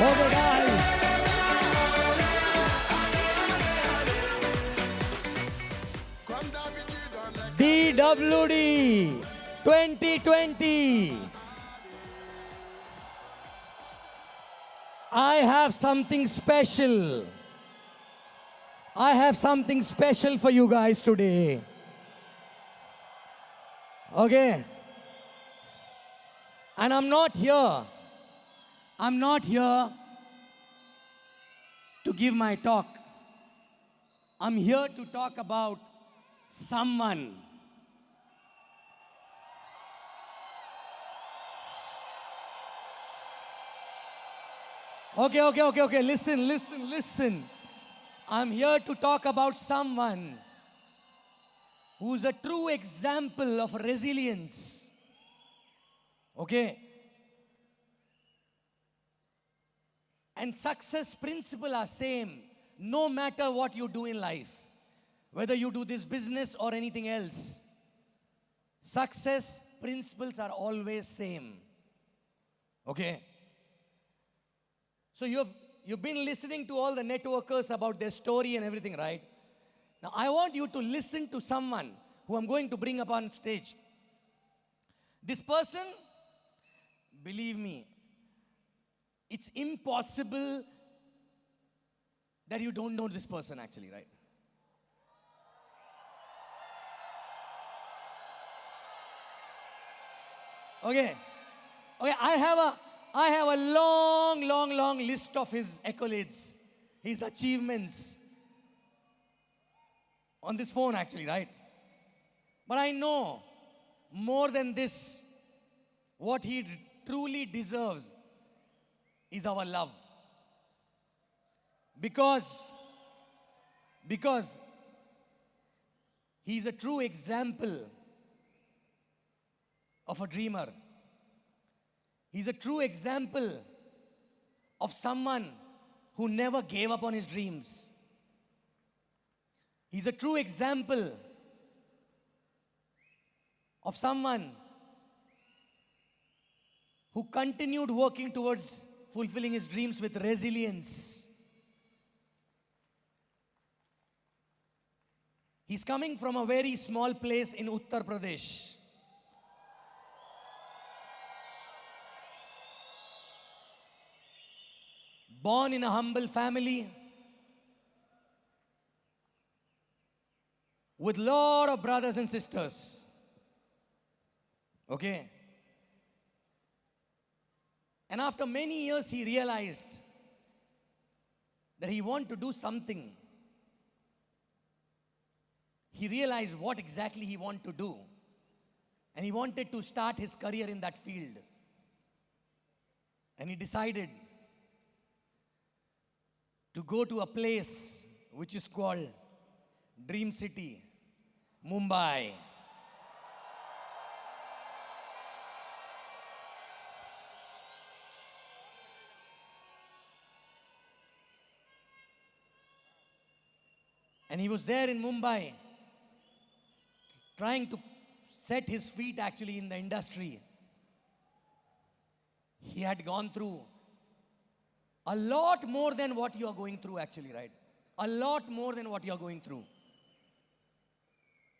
Okay, guys. DWD 2020. I have something special. I have something special for you guys today. Okay? And I'm not here to give my talk. I'm here to talk about someone. Okay. Listen. I'm here to talk about someone who's a true example of resilience. Okay? And success principle are same no matter what you do in life. Whether you do this business or anything else. Success principles are always same. Okay? So you've been listening to all the networkers about their story and everything, right? Now I want you to listen to someone who I'm going to bring up on stage. This person, believe me, it's impossible that you don't know this person actually, right? Okay, I have a long list of his accolades, his achievements on this phone actually, right? But I know more than this, what he truly deserves is our love. Because he's a true example of a dreamer. He's a true example of someone who never gave up on his dreams. He's a true example of someone who continued working towards fulfilling his dreams with resilience. He's coming from a very small place in Uttar Pradesh. Born in a humble family with lot of brothers and sisters. Okay? And after many years, he realized that he wanted to do something. He realized what exactly he wanted to do. And he wanted to start his career in that field. And he decided to go to a place which is called Dream City, Mumbai. And he was there in Mumbai, trying to set his feet actually in the industry. He had gone through a lot more than what you are going through actually, right? A lot more than what you are going through.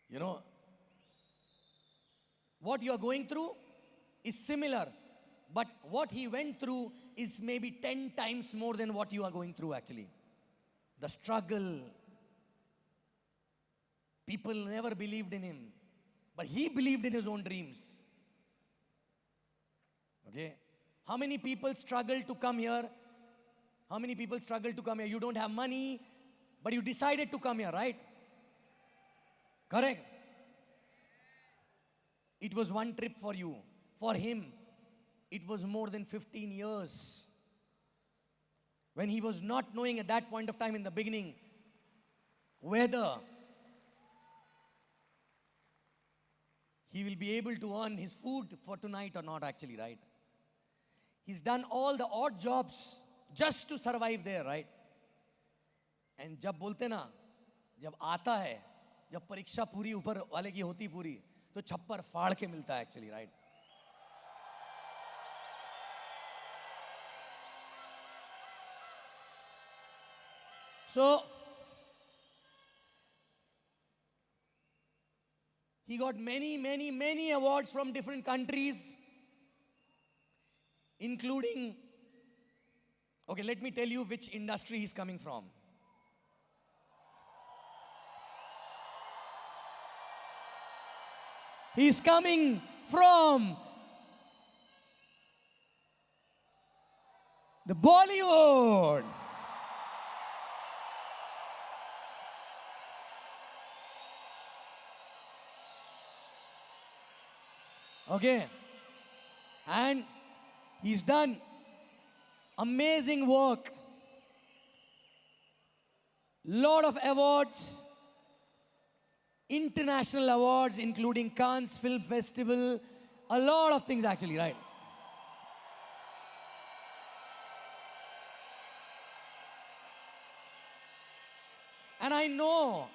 You know, what you are going through is similar, but what he went through is maybe 10 times more than what you are going through actually. The struggle. People never believed in him, but he believed in his own dreams. Okay? How many people struggle to come here? How many people struggle to come here? You don't have money, but you decided to come here, right? Correct? It was one trip for you. For him, it was more than 15 years. When he was not knowing at that point of time in the beginning whether he will be able to earn his food for tonight or not actually, right? He's done all the odd jobs just to survive there, right? And जब बोलते ना, जब आता है, जब परीक्षा पूरी ऊपर वाले की होती पूरी, तो छप्पर फाड़ के मिलता है actually, right? So, he got many awards from different countries, including, okay, let me tell you which industry he's coming from. He's coming from the Bollywood. Okay, and he's done amazing work, lot of awards, international awards, including Cannes Film Festival, a lot of things actually, right? And I know,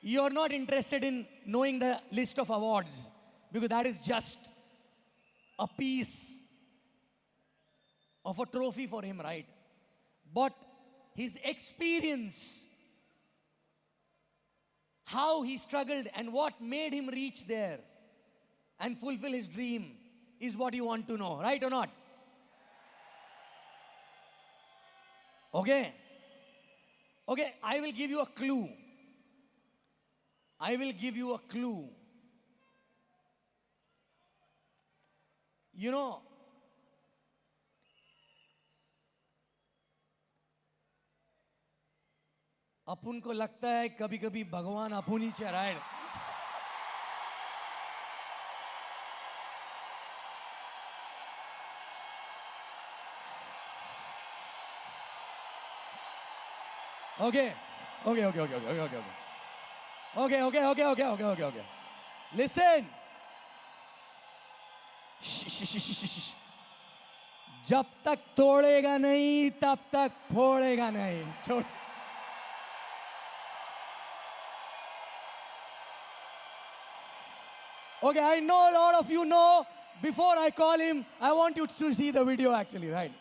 you're not interested in knowing the list of awards because that is just a piece of a trophy for him, right? But his experience, how he struggled and what made him reach there and fulfill his dream is what you want to know, right or not? Okay? Okay, I will give you a clue. I will give you a clue. You know, अपुन को लगता है कभी कभी भगवान अपुन ही चराए. Okay. Okay. Listen. Shh. जब तक तोड़ेगा नहीं तब तक फोड़ेगा नहीं. छोड़. Okay, I know a lot of you know. Before I call him, I want you to see the video actually, right?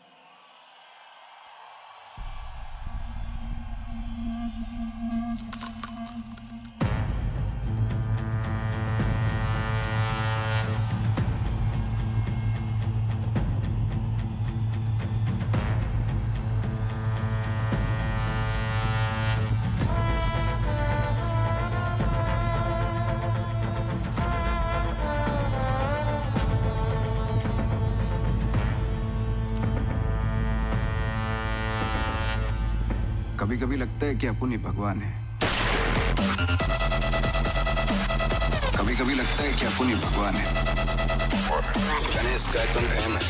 कभी कभी लगता है कि अपुन ही भगवान है. कभी कभी लगता है कि अपुन ही भगवान है. गणेश का तुम है मैं.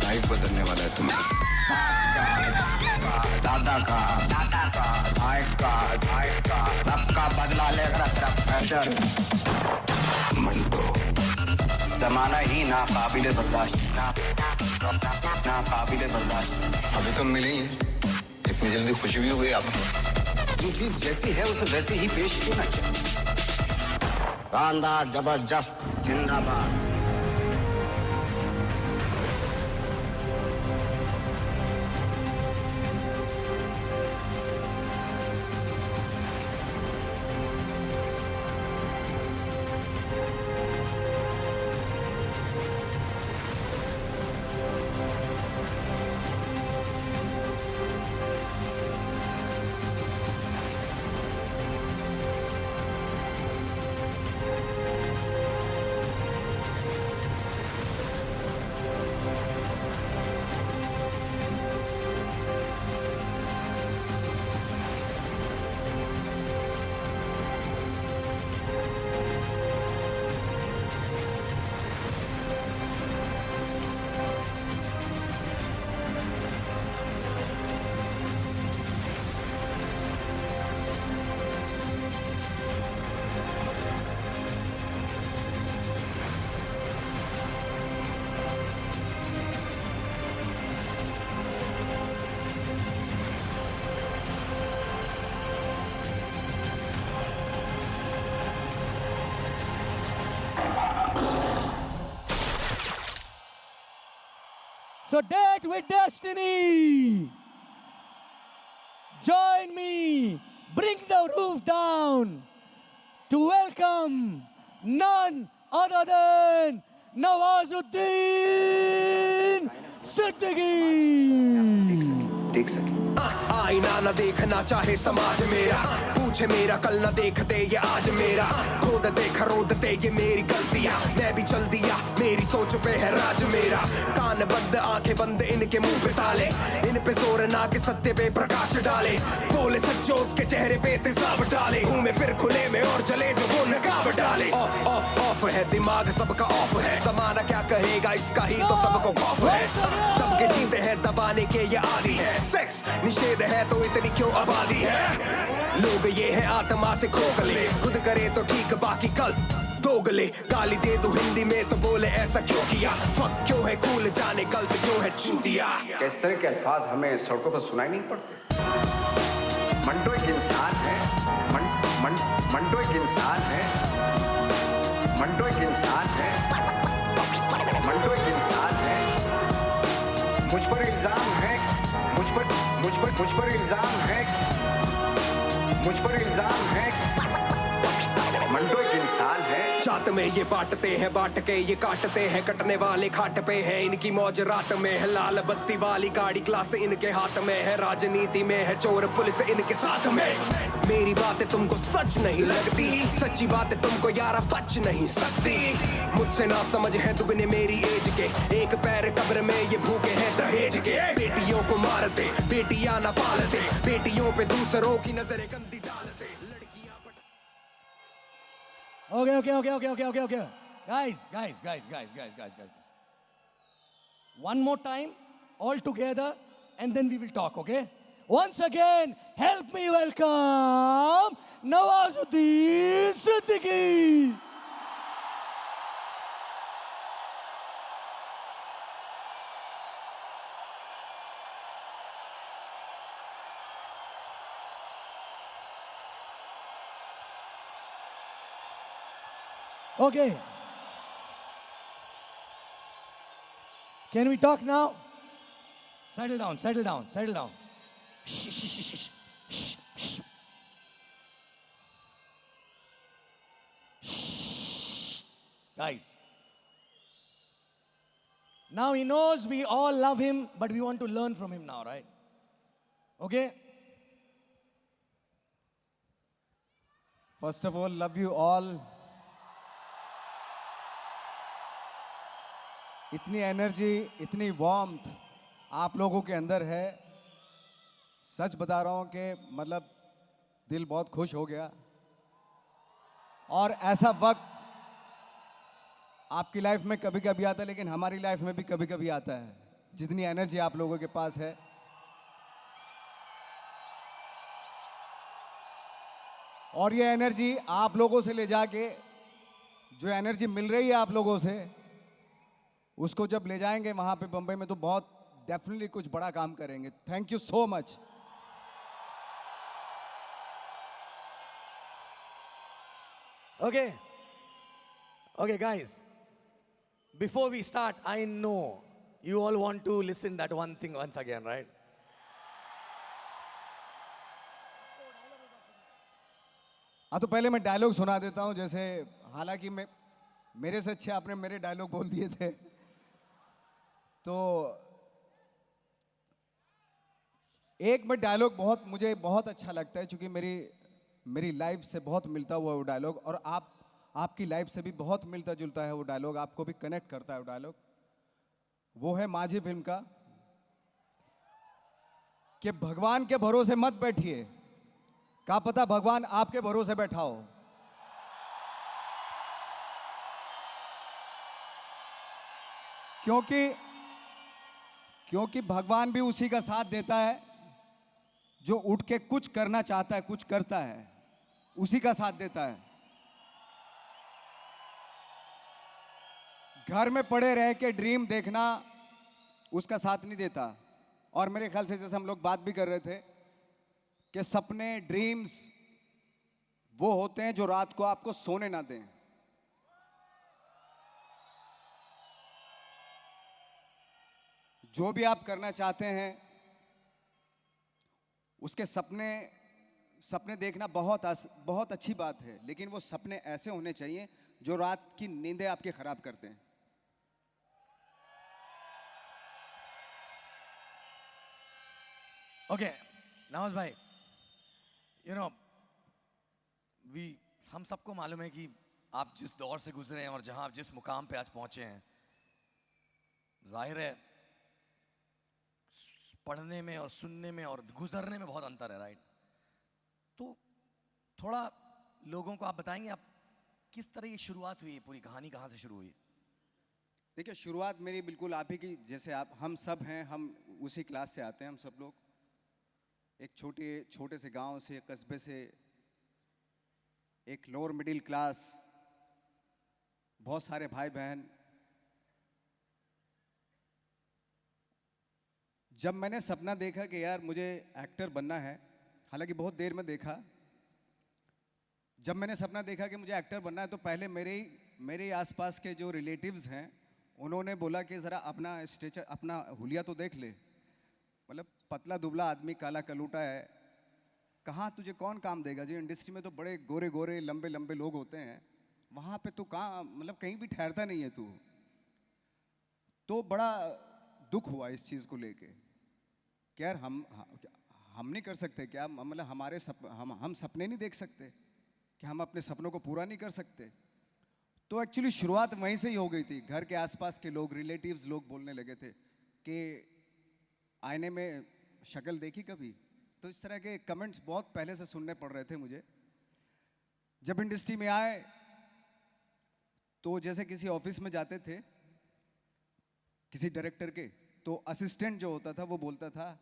लाइफ बदलने वाला है तुम्हें. दादा का भाई का सबका बदला लेकर प्रेशर. मंटो जमाना ही ना काबिले बर्दाश्त. ना काबिले बर्दाश्त. अभी तुम मिले ही इतनी जल्दी खुशी भी हो गई आपको. जो चीज जैसी है उसे वैसे ही पेश क्यों ना किया. शानदार जबरदस्त जिंदाबाद. So date with destiny. Join me. Bring the roof down to welcome none other than Nawazuddin Siddiqui. देख सके आईना न देखना चाहे समाज मेरा, पूछे मेरा कल न देखते ये आज मेरा, खोद दे खरोदते ये मेरी गलतियां, मैं भी चल दिया मेरी सोच पे है राज मेरा, कान बंद आंखें बंद इनके मुंह पे ताले, इन पे जोर ना के सत्य पे प्रकाश डाले, बोले सच्चो उसके चेहरे पे तेजाब डाले, हूँ मैं फिर खुले में और जले जो वो नकाब डाले, ऑफ है दिमाग सबका ऑफ है, जमाना क्या कहेगा इसका ही तो सबको खौफ है, दब के जीते हैं दबाने के ये आदी है, सेक्स निषेध है तो इतनी क्यों आबादी है, लोग ये है आत्मा से खोखले, खुद करे तो ठीक बाकी कल दोगले, गाली दे दो हिंदी में तो बोले ऐसा क्यों किया, फक क्यों है कूल जाने गलत क्यों है चूतिया। क्या इस तरह के अल्फाज हमें सड़कों पर सुनाई नहीं पड़ते? मंटो एक इंसान है, मंटो एक इंसान है, मंटो एक इंसान है, मंटो एक इंसान है, मुझ पर इल्जाम है, मुझ पर इल्जाम है, मुझ पर इल्जाम है, मंटो एक इंसान है। जात में ये बांटते हैं बांट के ये काटते हैं, कटने वाले खाट पे है इनकी मौज रात में है, लाल बत्ती वाली गाड़ी क्लास इनके हाथ में है, राजनीति में है चोर पुलिस इनके साथ में, मेरी बातें तुमको सच नहीं लगती, सच्ची बातें तुमको यारा बच नहीं सकती, मुझसे ना समझ है दुगने मेरी एज के, एक पैर कब्र में ये भूखे हैं दहेज के, बेटियों को मारते बेटियां ना पालते, बेटियों पे दूसरों की नजरें गंदी डालते, लड़कियां Okay. Guys. One more time, all together, and then we will talk, okay? Once again, help me welcome Nawazuddin Siddiqui. Okay. Can we talk now? Settle down. Shh. Guys. Now he knows we all love him, but we want to learn from him now, right? Okay? First of all, love you all. इतनी energy, इतनी warmth आप लोगों के अंदर है, सच बता रहा हूं कि मतलब दिल बहुत खुश हो गया। और ऐसा वक्त आपकी लाइफ में कभी कभी आता है, लेकिन हमारी लाइफ में भी कभी कभी आता है, जितनी एनर्जी आप लोगों के पास है। और ये एनर्जी आप लोगों से ले जाके, जो एनर्जी मिल रही है आप लोगों से, उसको जब ले जाएंगे वहां पे बंबई में, तो बहुत डेफिनेटली कुछ बड़ा काम करेंगे। Thank you so much. Okay, guys. Before we start, I know you all want to listen that one thing once again, right? हाँ, तो पहले मैं डायलॉग सुना देता हूं, जैसे हालांकि मेरे से अच्छे आपने मेरे डायलॉग बोल दिए थे, तो एक में डायलॉग मुझे बहुत अच्छा लगता है, क्योंकि मेरी लाइफ से बहुत मिलता हुआ वो डायलॉग, और आपकी लाइफ से भी बहुत मिलता जुलता है वो डायलॉग, आपको भी कनेक्ट करता है वो डायलॉग। वो है माझी फिल्म का, कि भगवान के भरोसे मत बैठिए, क्या पता भगवान आपके भरोसे बैठा हो। क्योंकि भगवान भी उसी का साथ देता है जो उठ के कुछ करना चाहता है, कुछ करता है, उसी का साथ देता है। घर में पड़े रह के ड्रीम देखना उसका साथ नहीं देता। और मेरे ख्याल से जैसे हम लोग बात भी कर रहे थे कि सपने, ड्रीम्स वो होते हैं जो रात को आपको सोने ना दें। जो भी आप करना चाहते हैं उसके सपने देखना बहुत अच्छी बात है, लेकिन वो सपने ऐसे होने चाहिए जो रात की नींदें आपकी खराब करते हैं। Okay, नवाज भाई, you know, हम सबको मालूम है कि आप जिस दौर से गुजरे हैं और जहां आप जिस मुकाम पे आज पहुंचे हैं, जाहिर है पढ़ने में और सुनने में और गुजरने में बहुत अंतर है, राइट? तो थोड़ा लोगों को आप बताएंगे आप किस तरह ये शुरुआत हुई, पूरी कहानी कहाँ से शुरू हुई? देखिए, शुरुआत मेरी बिल्कुल आप ही की जैसे आप हम सब हैं, हम उसी क्लास से आते हैं। हम सब लोग एक छोटे से गांव से, कस्बे से, एक लोअर मिडिल क्लास, बहुत सारे भाई बहन। जब मैंने सपना देखा कि यार मुझे एक्टर बनना है, हालांकि बहुत देर में देखा, जब मैंने सपना देखा कि मुझे एक्टर बनना है तो पहले मेरे आसपास के जो रिलेटिव्स हैं उन्होंने बोला कि ज़रा अपना स्टेचर, अपना हुलिया तो देख ले, मतलब पतला दुबला आदमी, काला कलूटा है, कहाँ तुझे कौन काम देगा जी? इंडस्ट्री में तो बड़े गोरे गोरे लंबे लंबे लोग होते हैं, वहाँ पे तू कहाँ, मतलब कहीं भी ठहरता नहीं है तू। तो बड़ा दुख हुआ इस चीज़ को लेके कि यार हम नहीं कर सकते क्या? मतलब हम सपने नहीं देख सकते कि हम अपने सपनों को पूरा नहीं कर सकते? तो एक्चुअली शुरुआत वहीं से ही हो गई थी। घर के आसपास के लोग, रिलेटिव्स लोग बोलने लगे थे कि आईने में शक्ल देखी कभी? तो इस तरह के कमेंट्स बहुत पहले से सुनने पड़ रहे थे मुझे। जब इंडस्ट्री में आए तो जैसे किसी ऑफिस में जाते थे किसी डायरेक्टर के, तो असिस्टेंट जो होता था वो बोलता था,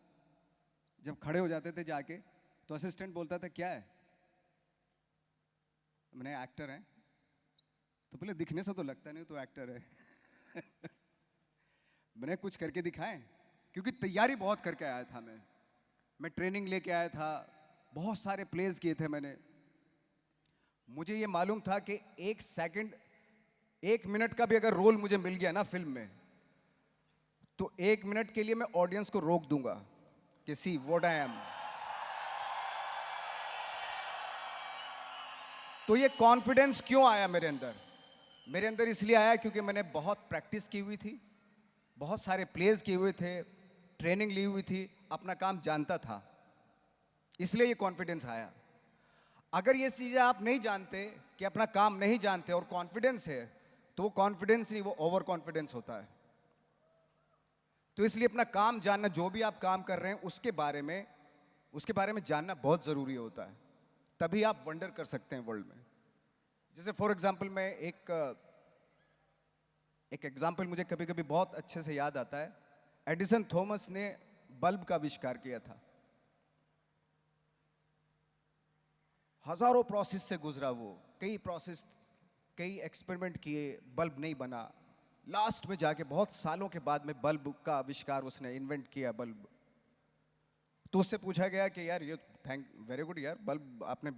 जब खड़े हो जाते थे जाके तो असिस्टेंट बोलता था क्या है? मैंने एक्टर है। तो बोले दिखने से तो लगता नहीं तो एक्टर है। मैंने कुछ करके दिखाएं, क्योंकि तैयारी बहुत करके आया था मैं ट्रेनिंग लेके आया था, बहुत सारे प्लेस किए थे मैंने। मुझे ये मालूम था कि 1 मिनट का भी अगर रोल मुझे मिल गया ना फिल्म में, तो 1 मिनट के लिए मैं ऑडियंस को रोक दूंगा कि सी व्हाट आई एम। तो ये कॉन्फिडेंस क्यों आया मेरे अंदर? मेरे अंदर इसलिए आया क्योंकि मैंने बहुत प्रैक्टिस की हुई थी, बहुत सारे प्लेस किए हुए थे, ट्रेनिंग ली हुई थी, अपना काम जानता था, इसलिए ये कॉन्फिडेंस आया। अगर ये चीज़ें आप नहीं जानते, कि अपना काम नहीं जानते और कॉन्फिडेंस है, तो वो कॉन्फिडेंस नहीं, वो ओवर कॉन्फिडेंस होता है। तो इसलिए अपना काम जानना, जो भी आप काम कर रहे हैं उसके बारे में जानना बहुत ज़रूरी होता है, तभी आप वंडर कर सकते हैं वर्ल्ड में। जैसे फॉर एग्जाम्पल मैं एक एग्जाम्पल मुझे कभी कभी बहुत अच्छे से याद आता है। एडिसन थॉमस ने बल्ब का आविष्कार किया था, हजारों प्रोसेस से गुजरा वो, कई एक्सपेरिमेंट किए, बल्ब नहीं बना। लास्ट में जाके बहुत सालों के बाद में बल्ब का आविष्कार उसने इन्वेंट किया, बल्ब। तो उससे पूछा गया कि यार ये वेरी गुड यार, बल्ब आपने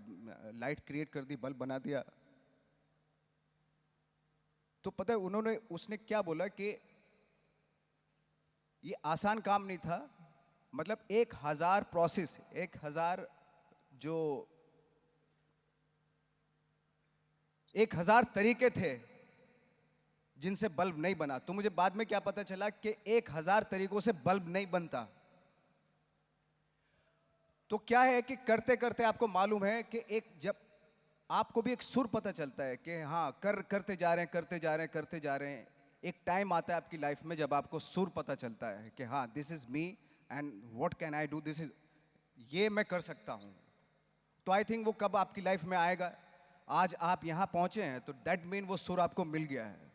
लाइट क्रिएट कर दी, बल्ब बना दिया। तो पता है उसने क्या बोला कि ये आसान काम नहीं था, मतलब 1000 प्रोसेस, 1000 तरीके थे जिनसे बल्ब नहीं बना। तो मुझे बाद में क्या पता चला कि 1000 तरीकों से बल्ब नहीं बनता। तो क्या है कि करते करते आपको मालूम है कि जब आपको भी एक सुर पता चलता है कि हाँ करते जा रहे हैं, एक टाइम आता है आपकी लाइफ में जब आपको सुर पता चलता है कि हाँ this is me and what can I do, ये मैं कर सकता हूँ। तो आई थिंक वो कब आपकी लाइफ में आएगा, आज आप यहाँ पहुँचे हैं तो दैट मीन वो सुर आपको मिल गया है,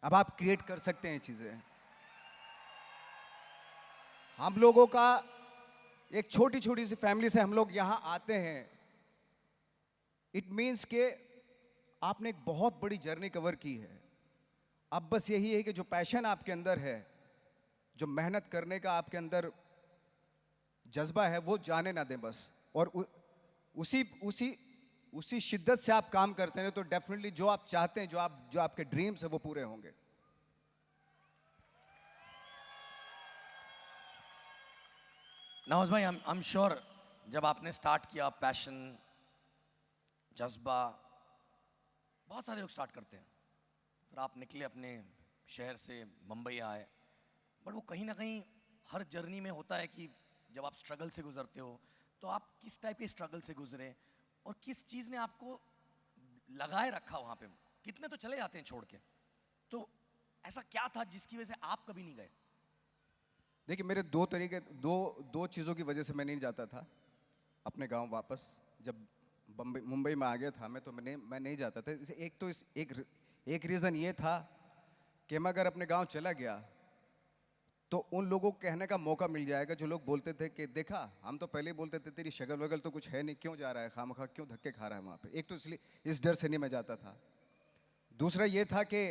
अब आप क्रिएट कर सकते हैं चीज़ें। हम लोगों का एक छोटी छोटी सी फैमिली से हम लोग यहाँ आते हैं, इट मीन्स के आपने एक बहुत बड़ी जर्नी कवर की है। अब बस यही है कि जो पैशन आपके अंदर है, जो मेहनत करने का आपके अंदर जज्बा है, वो जाने ना दें बस। और उसी शिद्दत से आप काम करते हैं तो डेफिनेटली जो आप चाहते हैं, जो आपके ड्रीम्स है वो पूरे होंगे। नवाज भाई, आई एम श्योर जब आपने स्टार्ट किया, पैशन, जज्बा, बहुत सारे लोग स्टार्ट करते हैं, फिर आप निकले अपने शहर से, मुंबई आए, बट वो कहीं ना कहीं हर जर्नी में होता है कि जब आप स्ट्रगल से गुजरते हो तो आप किस टाइप के स्ट्रगल से गुजरे और किस चीज़ ने आपको लगाए रखा वहाँ पे। कितने तो चले जाते हैं छोड़ के, तो ऐसा क्या था जिसकी वजह से आप कभी नहीं गए? देखिए, मेरे दो चीज़ों की वजह से मैं नहीं जाता था अपने गांव वापस। जब मुंबई में आ गया था मैं नहीं जाता था। एक रीज़न ये था कि मैं अगर अपने गांव चला गया तो उन लोगों को कहने का मौका मिल जाएगा जो लोग बोलते थे कि देखा, हम तो पहले ही बोलते थे तेरी शक्ल वगल तो कुछ है नहीं, क्यों जा रहा है खामखा, क्यों धक्के खा रहा है वहाँ पे। एक तो इसलिए इस डर से नहीं मैं जाता था। दूसरा ये था कि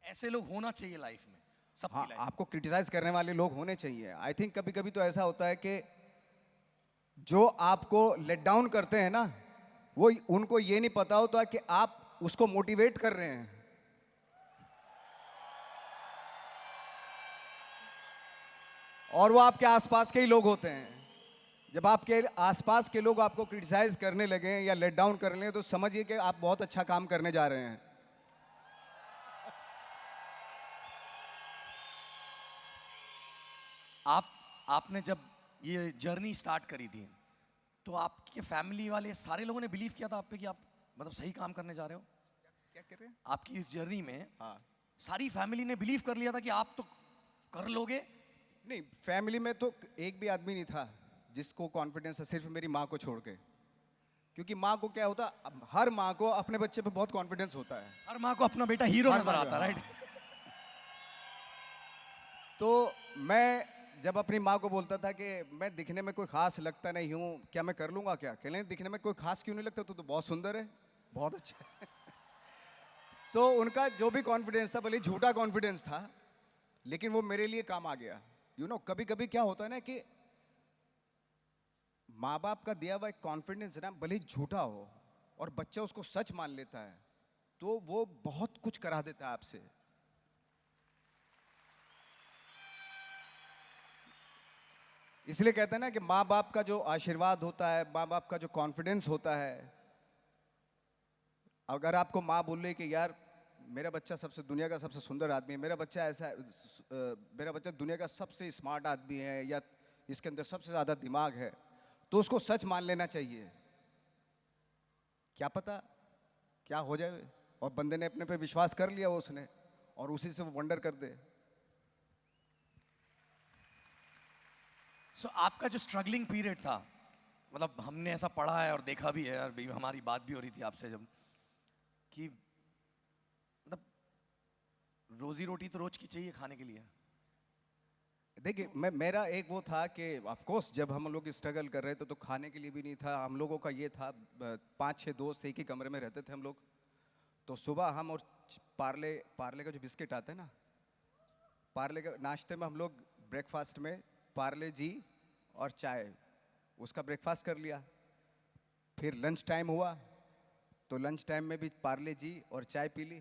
ऐसे लोग होना चाहिए लाइफ में, सबकी हाँ, लाइफ। आपको क्रिटिसाइज करने वाले लोग होने चाहिए। आई थिंक कभी कभी तो ऐसा होता है कि जो आपको लेट डाउन करते हैं ना, वो उनको ये नहीं पता होता कि आप उसको मोटिवेट कर रहे हैं। और वो आपके आसपास के ही लोग होते हैं। जब आपके आसपास के लोग आपको क्रिटिसाइज करने लगे या लेट डाउन करने लगे तो समझिए कि आप बहुत अच्छा काम करने जा रहे हैं। आपने जब ये जर्नी स्टार्ट करी थी तो आपके फैमिली वाले सारे लोगों ने बिलीव किया था आप पे कि आप मतलब सही काम करने जा रहे हो? क्या कर रहे हैं? आपकी इस जर्नी में हाँ। सारी फैमिली ने बिलीव कर लिया था कि आप तो कर लोगे? नहीं, फैमिली में तो एक भी आदमी नहीं था जिसको कॉन्फिडेंस है, सिर्फ मेरी माँ को छोड़ के। क्योंकि माँ को क्या होता, हर माँ को अपने बच्चे पे बहुत कॉन्फिडेंस होता है। हर माँ को अपना बेटा हीरो हर नजर माँ को, आता, राइट? तो मैं जब अपनी माँ को बोलता था कि मैं दिखने में कोई खास लगता नहीं हूँ, क्या मैं कर लूँगा क्या? कहने दिखने में कोई खास क्यों नहीं लगता, तू तो बहुत सुंदर है, बहुत अच्छा है। तो उनका जो भी कॉन्फिडेंस था, भले ही झूठा कॉन्फिडेंस था, लेकिन वो मेरे लिए काम आ गया। कभी कभी क्या होता है ना कि माँ बाप का दिया हुआ एक कॉन्फिडेंस ना, भले ही झूठा हो और बच्चा उसको सच मान लेता है, तो वो बहुत कुछ करा देता है आपसे। इसलिए कहते हैं ना कि माँ बाप का जो आशीर्वाद होता है, माँ बाप का जो कॉन्फिडेंस होता है, अगर आपको माँ बोल रही कि यार मेरा बच्चा दुनिया का सबसे सुंदर आदमी है, मेरा बच्चा ऐसा मेरा बच्चा दुनिया का सबसे स्मार्ट आदमी है, या इसके अंदर सबसे ज़्यादा दिमाग है, तो उसको सच मान लेना चाहिए। क्या पता क्या हो जाए, और बंदे ने अपने पे विश्वास कर लिया उसने, और उसी से वो वंडर कर दे। सो आपका जो स्ट्रगलिंग पीरियड था, मतलब हमने ऐसा पढ़ा है और देखा भी है, और हमारी बात भी हो रही थी आपसे जब, कि मतलब रोजी रोटी तो रोज की चाहिए खाने के लिए। देखिए, मेरा एक वो था कि ऑफ कोर्स जब हम लोग स्ट्रगल कर रहे थे तो खाने के लिए भी नहीं था। हम लोगों का ये था, 5-6 दोस्त एक ही कमरे में रहते थे हम लोग। तो सुबह हम और पार्ले का जो बिस्किट आता है ना, पार्ले का नाश्ते में हम लोग ब्रेकफास्ट में पार्ले जी और चाय, उसका ब्रेकफास्ट कर लिया। फिर लंच टाइम हुआ तो लंच टाइम में भी पार्ले जी और चाय पी ली।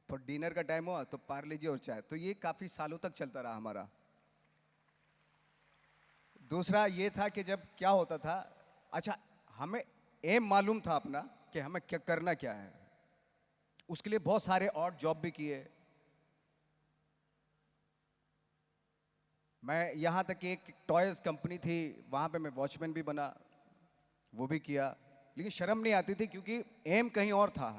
फिर डिनर का टाइम हुआ तो पार्ले जी और चाय। तो ये काफ़ी सालों तक चलता रहा हमारा। दूसरा ये था कि जब क्या होता था, अच्छा हमें एम मालूम था अपना कि हमें क्या करना क्या है। उसके लिए बहुत सारे और जॉब भी किए। मैं यहाँ तक कि एक टॉयज कंपनी थी, वहाँ पे मैं वॉचमैन भी बना, वो भी किया, लेकिन शर्म नहीं आती थी क्योंकि एम कहीं और था।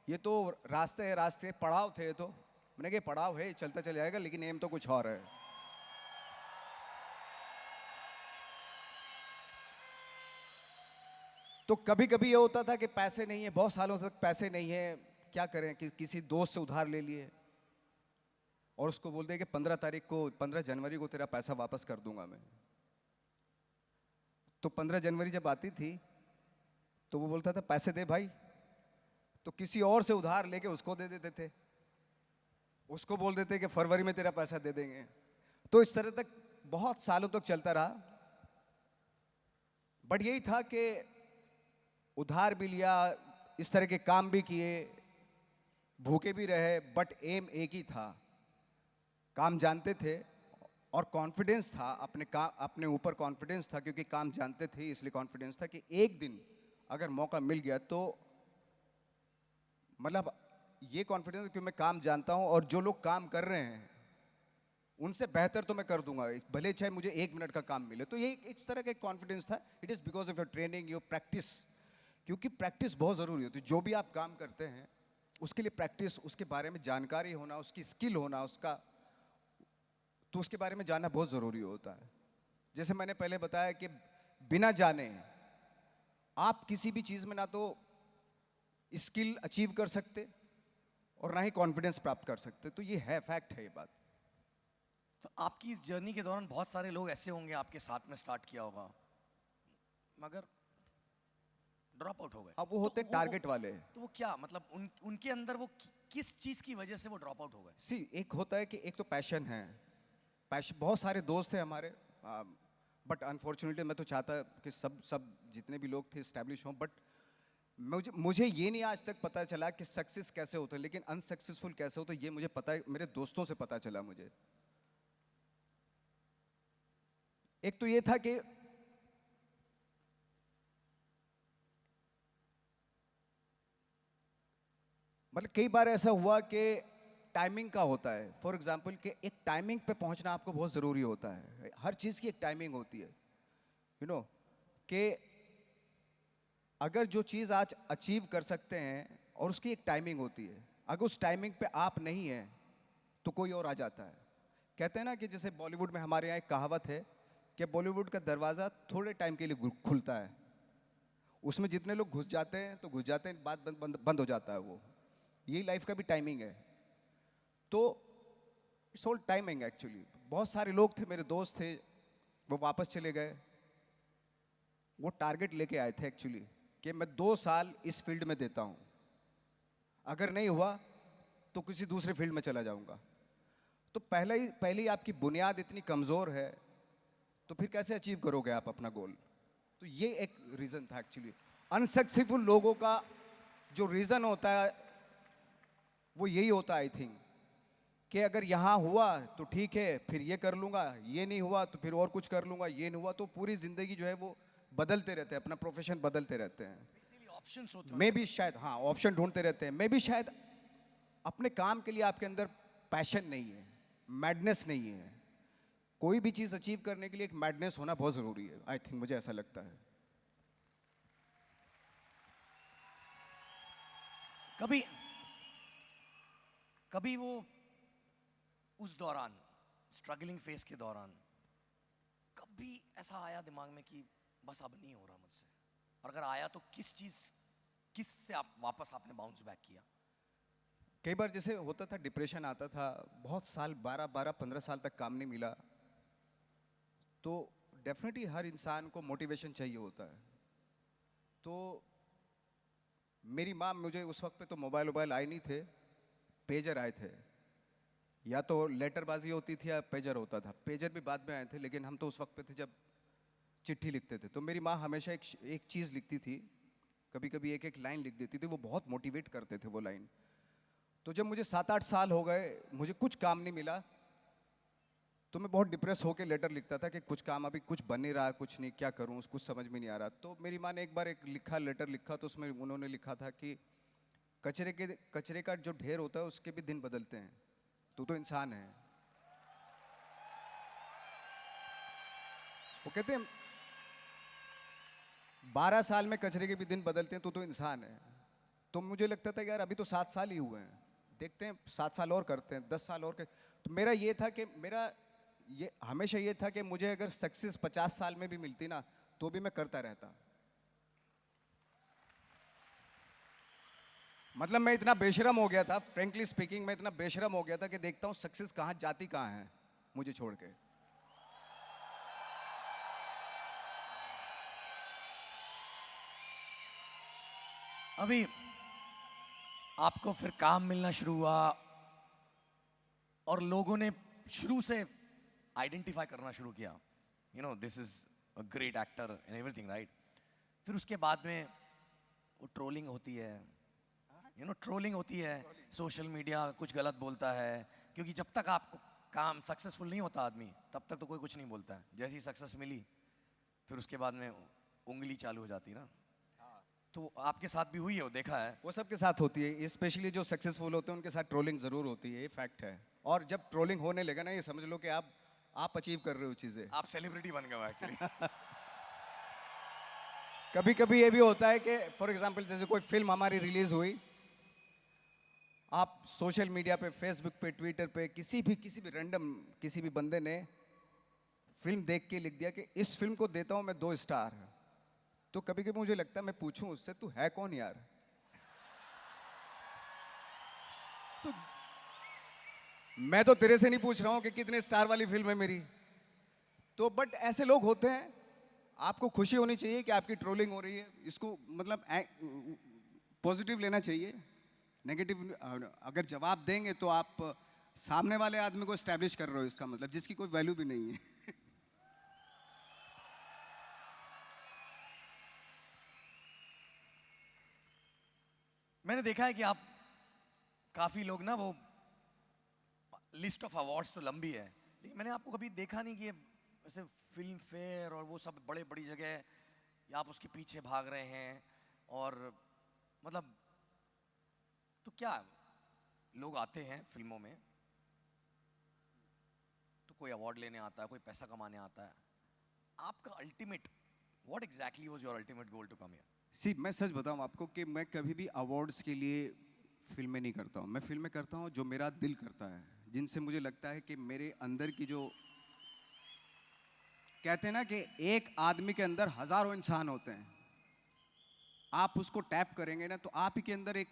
ये तो रास्ते पड़ाव थे। तो मैंने कहा पड़ाव है, चलता चल जाएगा, लेकिन एम तो कुछ और है। तो कभी कभी ये होता था कि पैसे नहीं है, बहुत सालों तक पैसे नहीं है, क्या करें कि किसी दोस्त से उधार ले लिए और उसको बोल दे कि 15 जनवरी को तेरा पैसा वापस कर दूंगा मैं। तो 15 जनवरी जब आती थी तो वो बोलता था पैसे दे भाई, तो किसी और से उधार लेके उसको दे देते थे, उसको बोल देते कि फरवरी में तेरा पैसा दे देंगे। तो इस तरह तक बहुत सालों तक चलता रहा। बट यही था कि उधार भी लिया, इस तरह के काम भी किए, भूखे भी रहे, बट एम एक ही था। काम जानते थे और कॉन्फिडेंस था अपने ऊपर कॉन्फिडेंस था, क्योंकि काम जानते थे इसलिए कॉन्फिडेंस था कि एक दिन अगर मौका मिल गया तो मतलब ये कॉन्फिडेंस कि मैं काम जानता हूं और जो लोग काम कर रहे हैं उनसे बेहतर तो मैं कर दूंगा, भले चाहे मुझे 1 मिनट का काम मिले। तो ये इस तरह का कॉन्फिडेंस था। It is because of your training, your practice, क्योंकि प्रैक्टिस बहुत ज़रूरी होती है। जो भी आप काम करते हैं उसके लिए प्रैक्टिस, उसके बारे में जानकारी होना, उसकी स्किल होना, तो उसके बारे में जानना बहुत ज़रूरी होता है। जैसे मैंने पहले बताया कि बिना जाने आप किसी भी चीज़ में ना तो स्किल अचीव कर सकते और ना ही कॉन्फिडेंस प्राप्त कर सकते। तो ये है, फैक्ट है ये बात। तो आपकी इस जर्नी के दौरान बहुत सारे लोग ऐसे होंगे आपके साथ में स्टार्ट किया होगा मगर ड्रॉप आउट हो गए। अब वो होते हैं टारगेट वाले। तो वो क्या मतलब उनके अंदर वो किस चीज की वजह से वो ड्रॉप आउट हो गए? सी, एक होता है कि एक तो पैशन है, पैशन। बहुत सारे दोस्त हैं हमारे, बट अनफॉर्चुनेटली मैं तो चाहता कि सब जितने भी लोग थे इस्टेब्लिश हों, बट मुझे ये नहीं आज तक पता चला कि सक्सेस कैसे होता है, लेकिन अनसक्सेसफुल कैसे होता है ये मुझे पता है, मेरे दोस्तों से पता चला मुझे। एक तो ये था कि मतलब कई बार ऐसा हुआ कि टाइमिंग का होता है। फॉर एग्जाम्पल कि एक टाइमिंग पे पहुंचना आपको बहुत ज़रूरी होता है। हर चीज़ की एक टाइमिंग होती है, यू नो, कि अगर जो चीज़ आज अचीव कर सकते हैं और उसकी एक टाइमिंग होती है, अगर उस टाइमिंग पे आप नहीं हैं तो कोई और आ जाता है। कहते हैं ना कि जैसे बॉलीवुड में हमारे यहाँ एक कहावत है कि बॉलीवुड का दरवाज़ा थोड़े टाइम के लिए खुलता है, उसमें जितने लोग घुस जाते हैं तो घुस जाते हैं, बाद बंद हो जाता है वो। यही लाइफ का भी टाइमिंग है। तो इट्स ऑल टाइमिंग एक्चुअली। बहुत सारे लोग थे, मेरे दोस्त थे, वो वापस चले गए। वो टारगेट लेके आए थे एक्चुअली कि मैं 2 साल इस फील्ड में देता हूँ, अगर नहीं हुआ तो किसी दूसरे फील्ड में चला जाऊँगा। तो पहले ही आपकी बुनियाद इतनी कमज़ोर है तो फिर कैसे अचीव करोगे आप अपना गोल? तो ये एक रीज़न था एक्चुअली। अनसक्सेसफुल लोगों का जो रीज़न होता है वो यही होता है, आई थिंक, कि अगर यहाँ हुआ तो ठीक है, फिर ये कर लूँगा, ये नहीं हुआ तो फिर और कुछ कर लूँगा, ये नहीं हुआ तो पूरी ज़िंदगी जो है वो बदलते रहते हैं, अपना प्रोफेशन बदलते रहते हैं। ऑप्शंस होते हैं। मैं भी शायद, हाँ, ऑप्शन ढूंढते रहते हैं। मैं भी शायद अपने काम के लिए आपके अंदर पैशन नहीं है, मैडनेस नहीं है। कोई भी चीज़ अचीव करने के लिए एक मैडनेस होना बहुत ज़रूरी है, आई थिंक, मुझे ऐसा लगता है। कभी वो उस दौरान स्ट्रगलिंग फेस के दौरान कभी ऐसा आया दिमाग में कि बस अब नहीं हो रहा मुझसे? और अगर आया तो किस से आप वापस आपने बाउंस बैक किया? कई बार जैसे होता था, डिप्रेशन आता था, बहुत साल 12-15 साल तक काम नहीं मिला, तो डेफिनेटली हर इंसान को मोटिवेशन चाहिए होता है। तो मेरी माँ, मुझे उस वक्त पे तो मोबाइल आए नहीं थे, पेजर आए थे। या तो लेटरबाजी होती थी या पेजर होता था। पेजर भी बाद में आए थे, लेकिन हम तो उस वक्त पे थे जब चिट्ठी लिखते थे। तो मेरी माँ हमेशा एक चीज़ लिखती थी, कभी कभी एक लाइन लिख देती थी, वो बहुत मोटिवेट करते थे वो लाइन। तो जब मुझे 7-8 साल हो गए, मुझे कुछ काम नहीं मिला, तो मैं बहुत डिप्रेस होकर लेटर लिखता था कि कुछ काम अभी कुछ बन नहीं रहा, कुछ नहीं, क्या करूँ, कुछ समझ में नहीं आ रहा। तो मेरी माँ ने एक बार एक लेटर लिखा, तो उसमें उन्होंने लिखा था कि कचरे का जो ढेर होता है उसके भी दिन बदलते हैं, तू तो इंसान है। वो कहते हैं 12 साल में कचरे के भी दिन बदलते हैं, तू तो इंसान है। तो मुझे लगता था यार अभी तो 7 साल ही हुए हैं, देखते हैं 7 साल और करते हैं, 10 साल और तो मेरा ये था कि ये हमेशा ये था कि मुझे अगर सक्सेस 50 साल में भी मिलती ना तो भी मैं करता रहता। मतलब मैं इतना बेशरम हो गया था, फ्रेंकली स्पीकिंग, मैं इतना बेशरम हो गया था कि देखता हूँ सक्सेस कहाँ जाती कहाँ है मुझे छोड़ के। अभी आपको फिर काम मिलना शुरू हुआ और लोगों ने शुरू से आइडेंटिफाई करना शुरू किया, you know, this is a great actor and everything, right? फिर उसके बाद में वो ट्रोलिंग होती है, यू नो, ट्रोलिंग होती है, सोशल मीडिया कुछ गलत बोलता है, क्योंकि जब तक आप काम सक्सेसफुल नहीं होता आदमी, तब तक तो कोई कुछ नहीं बोलता है। जैसी सक्सेस मिली फिर उसके बाद में उंगली चालू हो जाती है ना। तो आपके साथ भी हुई है, वो देखा है। वो सबके साथ होती है, स्पेशली जो सक्सेसफुल होते हैं उनके साथ ट्रोलिंग जरूर होती है, ये फैक्ट है। और जब ट्रोलिंग होने लगा ना, ये समझ लो कि आप अचीव कर रहे हो चीजें। आप सेलिब्रिटी बन गए एक्चुअली। कभी कभी ये भी होता है कि फॉर एग्जाम्पल जैसे कोई फिल्म हमारी रिलीज हुई, आप सोशल मीडिया पे, फेसबुक पे, ट्विटर पे, किसी भी रैंडम किसी भी बंदे ने फिल्म देख के लिख दिया कि इस फिल्म को देता हूं मैं 2 स्टार। तो कभी कभी मुझे लगता है मैं पूछूं उससे, तू है कौन यार? तो मैं तो तेरे से नहीं पूछ रहा हूं कि कितने स्टार वाली फिल्म है मेरी। तो बट ऐसे लोग होते हैं। आपको खुशी होनी चाहिए कि आपकी ट्रोलिंग हो रही है, इसको मतलब पॉजिटिव लेना चाहिए। नेगेटिव अगर जवाब देंगे तो आप सामने वाले आदमी को एस्टैब्लिश कर रहे हो, इसका मतलब जिसकी कोई वैल्यू भी नहीं है। मैंने देखा है कि आप काफी लोग ना, वो लिस्ट ऑफ अवार्ड्स तो लंबी है, लेकिन मैंने आपको कभी देखा नहीं कि ऐसे फिल्म फेयर और वो सब बड़े बड़ी जगह आप उसके पीछे भाग रहे हैं। और मतलब तो क्या लोग आते हैं फिल्मों में तो कोई अवार्ड लेने आता है, कोई पैसा कमाने आता है। आपका ultimate, what exactly was your ultimate goal to come here? See, मैं सच बताऊं आपको कि मैं कभी भी अवार्ड्स के लिए फिल्में नहीं करता हूं। मैं फिल्में करता हूं जो मेरा दिल करता है, जिनसे मुझे लगता है कि मेरे अंदर की जो, कहते हैं ना कि एक आदमी के अंदर हजारों इंसान होते हैं। आप उसको टैप करेंगे ना तो आप ही के अंदर एक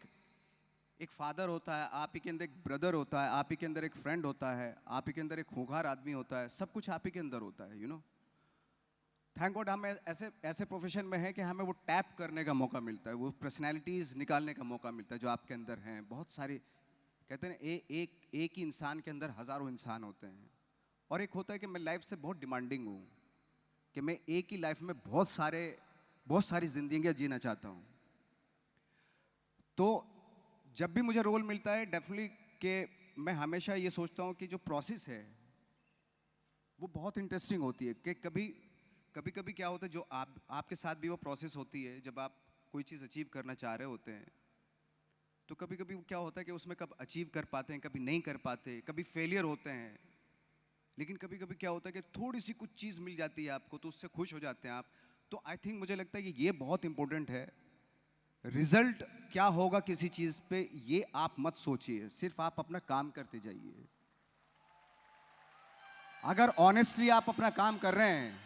फादर होता है, आप ही के अंदर एक ब्रदर होता है, आप ही के अंदर एक फ्रेंड होता है, आप ही के अंदर एक खूंखार आदमी होता है। सब कुछ आप ही के अंदर होता है, यू नो। थैंक गॉड हम ऐसे प्रोफेशन में हैं कि हमें वो टैप करने का मौका मिलता है, वो पर्सनैलिटीज़ निकालने का मौका मिलता है जो आपके अंदर हैं। बहुत सारी, कहते हैं एक ही इंसान के अंदर हज़ारों इंसान होते हैं। और एक होता है कि मैं लाइफ से बहुत डिमांडिंग हूँ, कि मैं एक ही लाइफ में बहुत सारी जिंदगियाँ जीना चाहता हूँ। तो जब भी मुझे रोल मिलता है, डेफिनेटली कि मैं हमेशा ये सोचता हूँ कि जो प्रोसेस है वो बहुत इंटरेस्टिंग होती है। कि कभी कभी क्या होता है, जो आपके साथ भी वो प्रोसेस होती है, जब आप कोई चीज़ अचीव करना चाह रहे होते हैं तो कभी कभी क्या होता है कि उसमें कब अचीव कर पाते हैं, कभी नहीं कर पाते, कभी फेलियर होते हैं। लेकिन कभी कभी क्या होता है कि थोड़ी सी कुछ चीज़ मिल जाती है आपको, तो उससे खुश हो जाते हैं आप। तो आई थिंक मुझे लगता है कि ये बहुत इंपॉर्टेंट है। रिजल्ट क्या होगा किसी चीज़ पे, ये आप मत सोचिए, सिर्फ आप अपना काम करते जाइए। अगर ऑनेस्टली आप अपना काम कर रहे हैं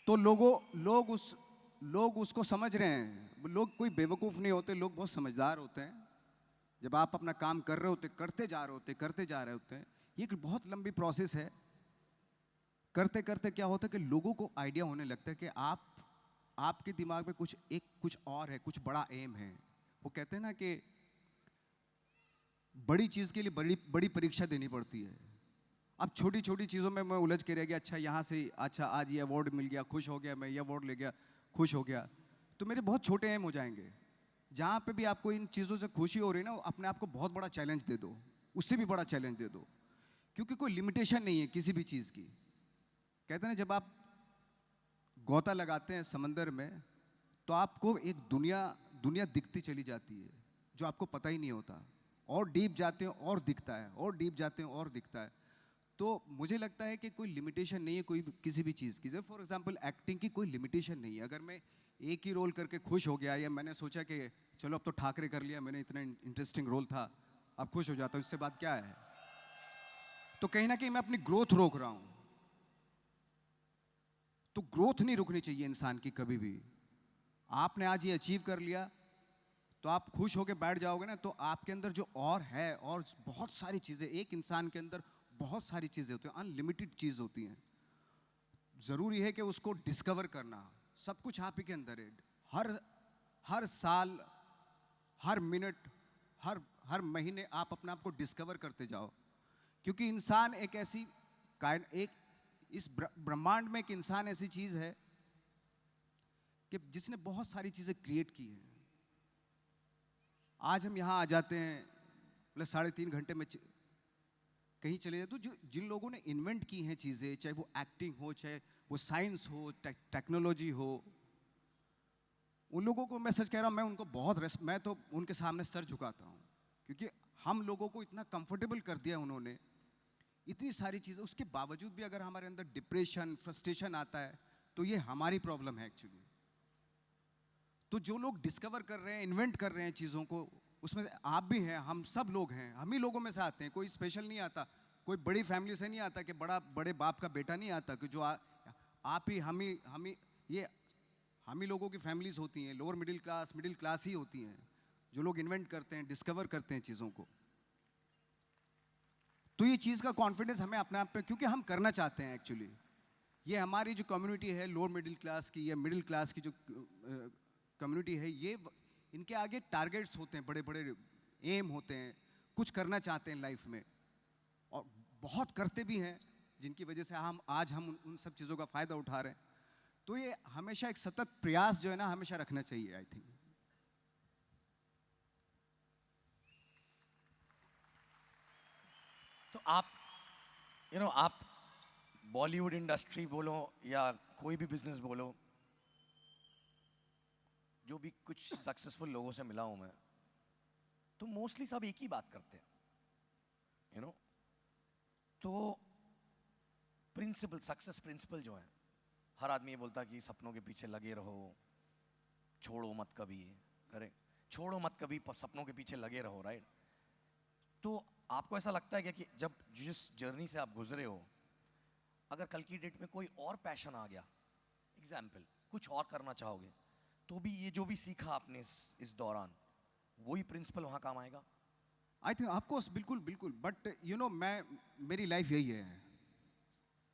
तो लोग उसको समझ रहे हैं। लोग कोई बेवकूफ़ नहीं होते, लोग बहुत समझदार होते हैं। जब आप अपना काम कर रहे होते, करते जा रहे होते हैं, ये एक बहुत लंबी प्रोसेस है। करते करते क्या होता है कि लोगों को आइडिया होने लगता है कि आपके दिमाग में कुछ और है, कुछ बड़ा एम है। वो कहते हैं ना कि बड़ी चीज़ के लिए बड़ी परीक्षा देनी पड़ती है। अब छोटी छोटी चीज़ों में मैं उलझ के रह गया, अच्छा यहाँ से, अच्छा आज ये अवार्ड मिल गया, खुश हो गया, मैं ये अवार्ड ले गया, खुश हो गया, तो मेरे बहुत छोटे एम हो जाएंगे। जहाँ पे भी आपको इन चीज़ों से खुशी हो रही है ना, अपने आप को बहुत बड़ा चैलेंज दे दो, उससे भी बड़ा चैलेंज दे दो, क्योंकि कोई लिमिटेशन नहीं है किसी भी चीज़ की। कहते हैं जब आप गोता लगाते हैं समंदर में तो आपको एक दुनिया दिखती चली जाती है जो आपको पता ही नहीं होता। और डीप जाते हैं और दिखता है, और डीप जाते हैं और दिखता है। तो मुझे लगता है कि कोई लिमिटेशन नहीं है कोई किसी भी चीज़ की। जैसे फॉर एग्जांपल एक्टिंग की कोई लिमिटेशन नहीं है। अगर मैं एक ही रोल करके खुश हो गया, या मैंने सोचा कि चलो अब तो ठाकरे कर लिया मैंने, इतना इंटरेस्टिंग रोल था, अब खुश हो जाता हूँ, इससे बात क्या है? तो कहीं ना कहीं मैं अपनी ग्रोथ रोक रहा हूँ। तो ग्रोथ नहीं रुकनी चाहिए इंसान की कभी भी। आपने आज ये अचीव कर लिया तो आप खुश होकर बैठ जाओगे ना, तो आपके अंदर जो और है, और बहुत सारी चीज़ें, एक इंसान के अंदर बहुत सारी चीज़ें होती हैं, अनलिमिटेड चीज़ होती हैं। ज़रूरी है कि उसको डिस्कवर करना। सब कुछ आप ही के अंदर है। हर साल, हर मिनट, हर महीने आप अपने आप को डिस्कवर करते जाओ, क्योंकि इंसान एक ऐसी इस ब्रह्मांड में एक इंसान ऐसी चीज़ है कि जिसने बहुत सारी चीज़ें क्रिएट की हैं। आज हम यहाँ आ जाते हैं, मतलब 3.5 घंटे में कहीं चले जाए, तो जो जिन लोगों ने इन्वेंट की हैं चीज़ें, चाहे वो एक्टिंग हो, चाहे वो साइंस हो, टेक्नोलॉजी हो, उन लोगों को मैं सच कह रहा हूँ, मैं उनको मैं तो उनके सामने सर झुकाता हूँ, क्योंकि हम लोगों को इतना कंफर्टेबल कर दिया उन्होंने, इतनी सारी चीज़ें, उसके बावजूद भी अगर हमारे अंदर डिप्रेशन, फ्रस्ट्रेशन आता है, तो ये हमारी प्रॉब्लम है एक्चुअली। तो जो लोग डिस्कवर कर रहे हैं, इन्वेंट कर रहे हैं चीज़ों को, उसमें से आप भी हैं, हम सब लोग हैं, हम ही लोगों में से आते हैं, कोई स्पेशल नहीं आता, कोई बड़ी फैमिली से नहीं आता, कि बड़े बाप का बेटा नहीं आता, कि जो आप ही हम ही ये हम ही लोगों की फैमिलीज होती हैं, लोअर मिडिल क्लास ही होती हैं, जो लोग इन्वेंट करते हैं, डिस्कवर करते हैं चीज़ों को। तो ये चीज़ का कॉन्फिडेंस हमें अपने आप पे, क्योंकि हम करना चाहते हैं एक्चुअली। ये हमारी जो कम्युनिटी है लोअर मिडिल क्लास की या मिडिल क्लास की जो कम्युनिटी है, ये इनके आगे टारगेट्स होते हैं, बड़े बड़े एम होते हैं, कुछ करना चाहते हैं लाइफ में, और बहुत करते भी हैं, जिनकी वजह से हम उन सब चीज़ों का फ़ायदा उठा रहे हैं। तो ये हमेशा एक सतत प्रयास जो है ना, हमेशा रखना चाहिए, आई थिंक। तो आप बॉलीवुड इंडस्ट्री बोलो या कोई भी बिजनेस बोलो, जो भी कुछ सक्सेसफुल लोगों से मिला हूं मैं, तो मोस्टली सब एक ही बात करते हैं, तो सक्सेस प्रिंसिपल जो है, हर आदमी ये बोलता है कि सपनों के पीछे लगे रहो, छोड़ो मत कभी, करेक्ट, छोड़ो मत कभी, सपनों के पीछे लगे रहो, राइट। तो आपको ऐसा लगता है क्या कि जब जिस जर्नी से आप गुजरे हो, अगर कल की डेट में कोई और पैशन आ गया, एग्जाम्पल कुछ और करना चाहोगे, तो भी ये जो भी सीखा आपने इस दौरान, वही प्रिंसिपल वहाँ काम आएगा? आई थिंक ऑफकोर्स, बिल्कुल बिल्कुल, बट मेरी लाइफ यही है।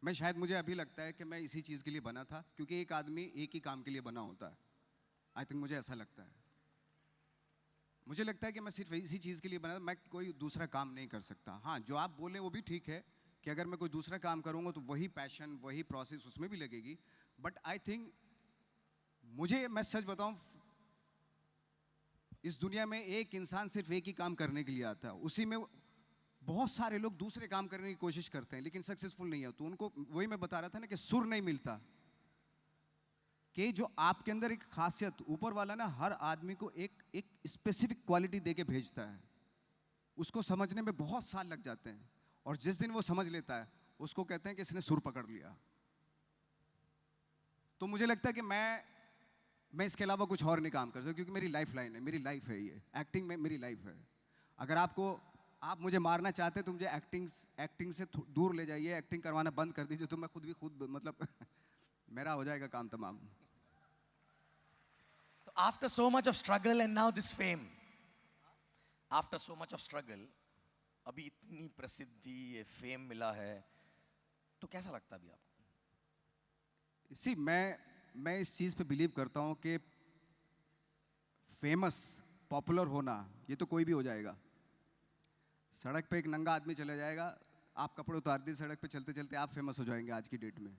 मैं शायद, मुझे अभी लगता है कि मैं इसी चीज़ के लिए बना था, क्योंकि एक आदमी एक ही काम के लिए बना होता है। आई थिंक मुझे ऐसा लगता है। मुझे लगता है कि मैं सिर्फ इसी चीज़ के लिए बना था, मैं कोई दूसरा काम नहीं कर सकता। हाँ, जो आप बोले वो भी ठीक है, कि अगर मैं कोई दूसरा काम करूँगा तो वही पैशन, वही प्रोसेस उसमें भी लगेगी। बट आई थिंक मैं सच बताऊँ, इस दुनिया में एक इंसान सिर्फ एक ही काम करने के लिए आता है, उसी में बहुत सारे लोग दूसरे काम करने की कोशिश करते हैं, लेकिन सक्सेसफुल नहीं है। तो उनको, वही मैं बता रहा था ना, कि सुर नहीं मिलता, कि जो आपके अंदर एक खासियत, ऊपर वाला ना हर आदमी को एक स्पेसिफिक क्वालिटी दे के भेजता है, उसको समझने में बहुत साल लग जाते हैं, और जिस दिन वो समझ लेता है, उसको कहते हैं कि इसने सुर पकड़ लिया। तो मुझे लगता है कि मैं इसके अलावा कुछ और नहीं काम कर सकता, क्योंकि मेरी लाइफ लाइन है, मेरी लाइफ है, ये एक्टिंग में मेरी लाइफ है। अगर आप मुझे मारना चाहते हैं तो मुझे एक्टिंग से दूर ले जाइए, एक्टिंग करवाना बंद कर दीजिए, तो मैं खुद मतलब मेरा हो जाएगा काम तमाम। तो after so much of struggle and now this fame, after so much of struggle, अभी इतनी प्रसिद्धि, ये फेम मिला है, तो कैसा लगता है अभी आपको? मैं इस चीज़ पे बिलीव करता हूँ कि फेमस, पॉपुलर होना, ये तो कोई भी हो जाएगा। सड़क पे एक नंगा आदमी चला जाएगा, आप कपड़े उतार दिए, सड़क पे चलते चलते आप फेमस हो जाएंगे आज की डेट में,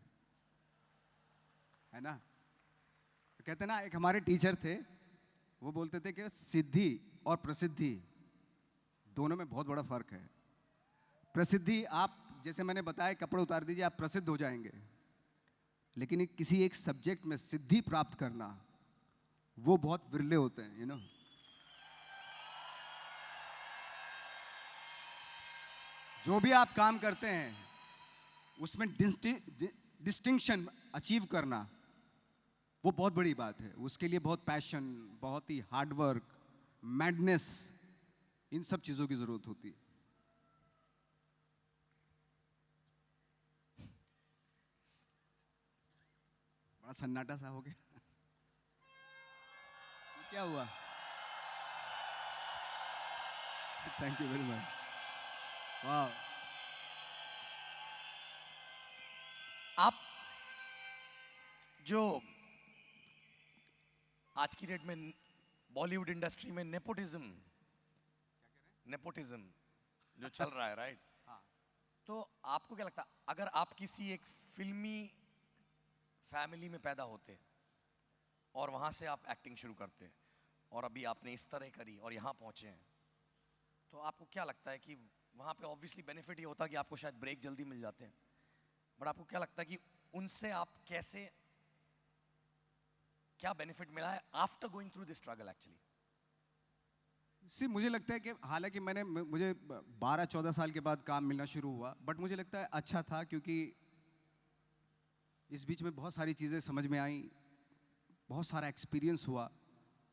है ना। कहते ना, एक हमारे टीचर थे, वो बोलते थे कि सिद्धि और प्रसिद्धि दोनों में बहुत बड़ा फर्क है। प्रसिद्धि, आप जैसे मैंने बताया, कपड़े उतार दीजिए आप प्रसिद्ध हो जाएंगे, लेकिन किसी एक सब्जेक्ट में सिद्धि प्राप्त करना, वो बहुत विरले होते हैं, जो भी आप काम करते हैं उसमें डिस्टिंक्शन अचीव करना, वो बहुत बड़ी बात है। उसके लिए बहुत पैशन, बहुत ही हार्डवर्क, मैडनेस, इन सब चीज़ों की ज़रूरत होती है। बड़ा सन्नाटा सा हो गया। क्या हुआ? Thank you very much. वाह। आप जो आज की डेट में बॉलीवुड इंडस्ट्री में नेपोटिज्म जो चल रहा है, राइट? तो आपको क्या लगता है, अगर आप किसी एक फिल्मी फैमिली में पैदा होते और वहाँ से आप एक्टिंग शुरू करते और अभी आपने इस तरह करी और यहाँ पहुँचे हैं, तो आपको क्या लगता है कि वहाँ पे ऑब्वियसली बेनिफिट ये होता कि आपको शायद ब्रेक जल्दी मिल जाते हैं, बट आपको क्या लगता है कि उनसे आप कैसे, क्या बेनिफिट मिला है after going through this struggle actually? मुझे लगता है कि हालांकि मुझे 12-14 साल के बाद काम मिलना शुरू हुआ, बट मुझे लगता है अच्छा था, क्योंकि इस बीच में बहुत सारी चीज़ें समझ में आई, बहुत सारा एक्सपीरियंस हुआ।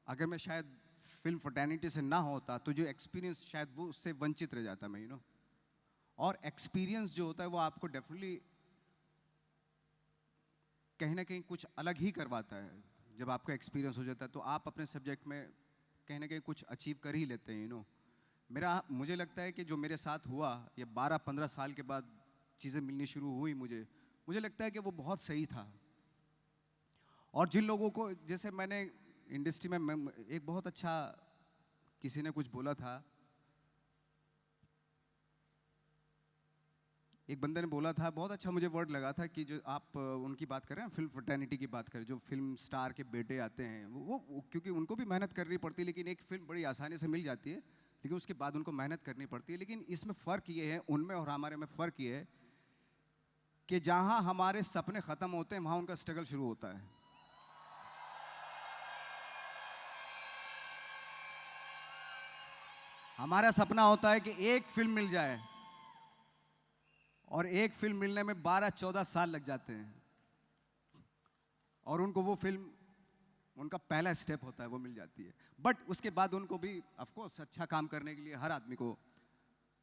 अगर मैं शायद फिल्म फ्रेटर्निटी से ना होता तो जो एक्सपीरियंस शायद वो उससे वंचित रह जाता मैं, और एक्सपीरियंस जो होता है वो आपको डेफिनेटली कहीं ना कहीं कुछ अलग ही करवाता है। जब आपका एक्सपीरियंस हो जाता है तो आप अपने सब्जेक्ट में कहीं ना कहीं कुछ अचीव कर ही लेते हैं, मुझे लगता है कि जो मेरे साथ हुआ ये 12-15 साल के बाद चीज़ें मिलनी शुरू हुई, मुझे लगता है कि वो बहुत सही था। और जिन लोगों को, जैसे मैंने इंडस्ट्री में एक बहुत अच्छा किसी ने कुछ बोला था, एक बंदे ने बोला था, बहुत अच्छा मुझे वर्ड लगा था, कि जो आप उनकी बात कर रहे हैं, फिल्म फ्रेटर्निटी की बात करें, जो फिल्म स्टार के बेटे आते हैं, वो क्योंकि उनको भी मेहनत करनी पड़ती है, लेकिन एक फिल्म बड़ी आसानी से मिल जाती है, लेकिन उसके बाद उनको मेहनत करनी पड़ती है। लेकिन इसमें फ़र्क ये है, उनमें और हमारे में फ़र्क ये है कि जहाँ हमारे सपने ख़त्म होते हैं वहाँ उनका स्ट्रगल शुरू होता है। हमारा सपना होता है कि एक फिल्म मिल जाए, और एक फिल्म मिलने में 12-14 साल लग जाते हैं, और उनको वो फिल्म, उनका पहला स्टेप होता है, वो मिल जाती है। बट उसके बाद उनको भी ऑफ कोर्स अच्छा काम करने के लिए हर आदमी को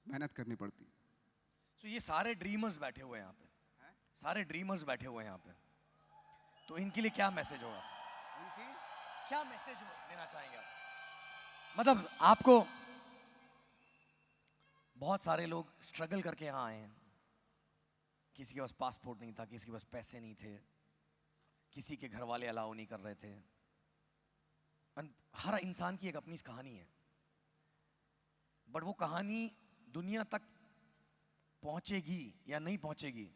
मेहनत करनी पड़ती है। सो ये सारे ड्रीमर्स बैठे हुए हैं यहाँ पे, सारे ड्रीमर्स बैठे हुए हैं यहाँ पे, तो इनके लिए क्या मैसेज होगा, क्या मैसेज देना चाहेंगे आप? मतलब आपको, बहुत सारे लोग स्ट्रगल करके यहाँ आए हैं, किसी के पास पासपोर्ट नहीं था, किसी के पास पैसे नहीं थे, किसी के घर वाले अलाउ नहीं कर रहे थे। हर इंसान की एक अपनी कहानी है, बट वो कहानी दुनिया तक पहुंचेगी या नहीं पहुंचेगी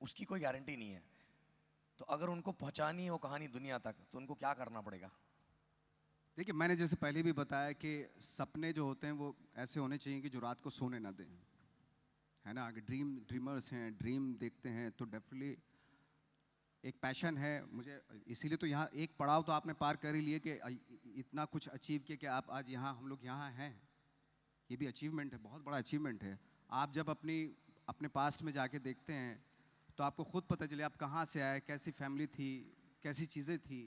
उसकी कोई गारंटी नहीं है। तो अगर उनको पहुंचानी है वो कहानी दुनिया तक, तो उनको क्या करना पड़ेगा? देखिए, मैंने जैसे पहले भी बताया कि सपने जो होते हैं वो ऐसे होने चाहिए कि जो रात को सोने ना दें, है ना। अगर ड्रीमर्स हैं, ड्रीम देखते हैं, तो डेफिनेटली एक पैशन है मुझे, इसीलिए तो यहाँ एक पड़ाव तो आपने पार कर ही लिए कि इतना कुछ अचीव किया कि आप आज यहाँ, हम लोग यहाँ हैं। ये भी अचीवमेंट है, बहुत बड़ा अचीवमेंट है। आप जब अपने पास्ट में जाके देखते हैं तो आपको खुद पता चले आप कहाँ से आए, कैसी फैमिली थी, कैसी चीज़ें थी,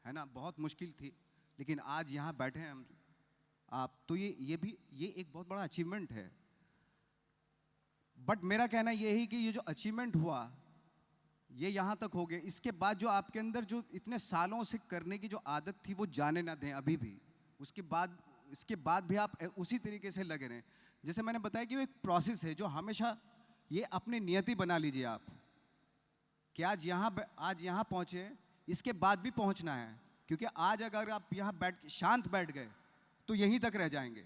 है ना, बहुत मुश्किल थी, लेकिन आज यहाँ बैठे हैं हम आप, तो ये एक बहुत बड़ा अचीवमेंट है। बट मेरा कहना यही कि ये जो अचीवमेंट हुआ ये यहाँ तक हो गया, इसके बाद जो आपके अंदर जो इतने सालों से करने की जो आदत थी वो जाने ना दें अभी भी। इसके बाद भी आप उसी तरीके से लगे रहें। जैसे मैंने बताया कि वो एक प्रोसेस है जो हमेशा, ये अपनी नियति बना लीजिए आप कि आज यहाँ पहुँचे, इसके बाद भी पहुँचना है, क्योंकि आज अगर आप यहाँ शांत बैठ गए तो यहीं तक रह जाएंगे।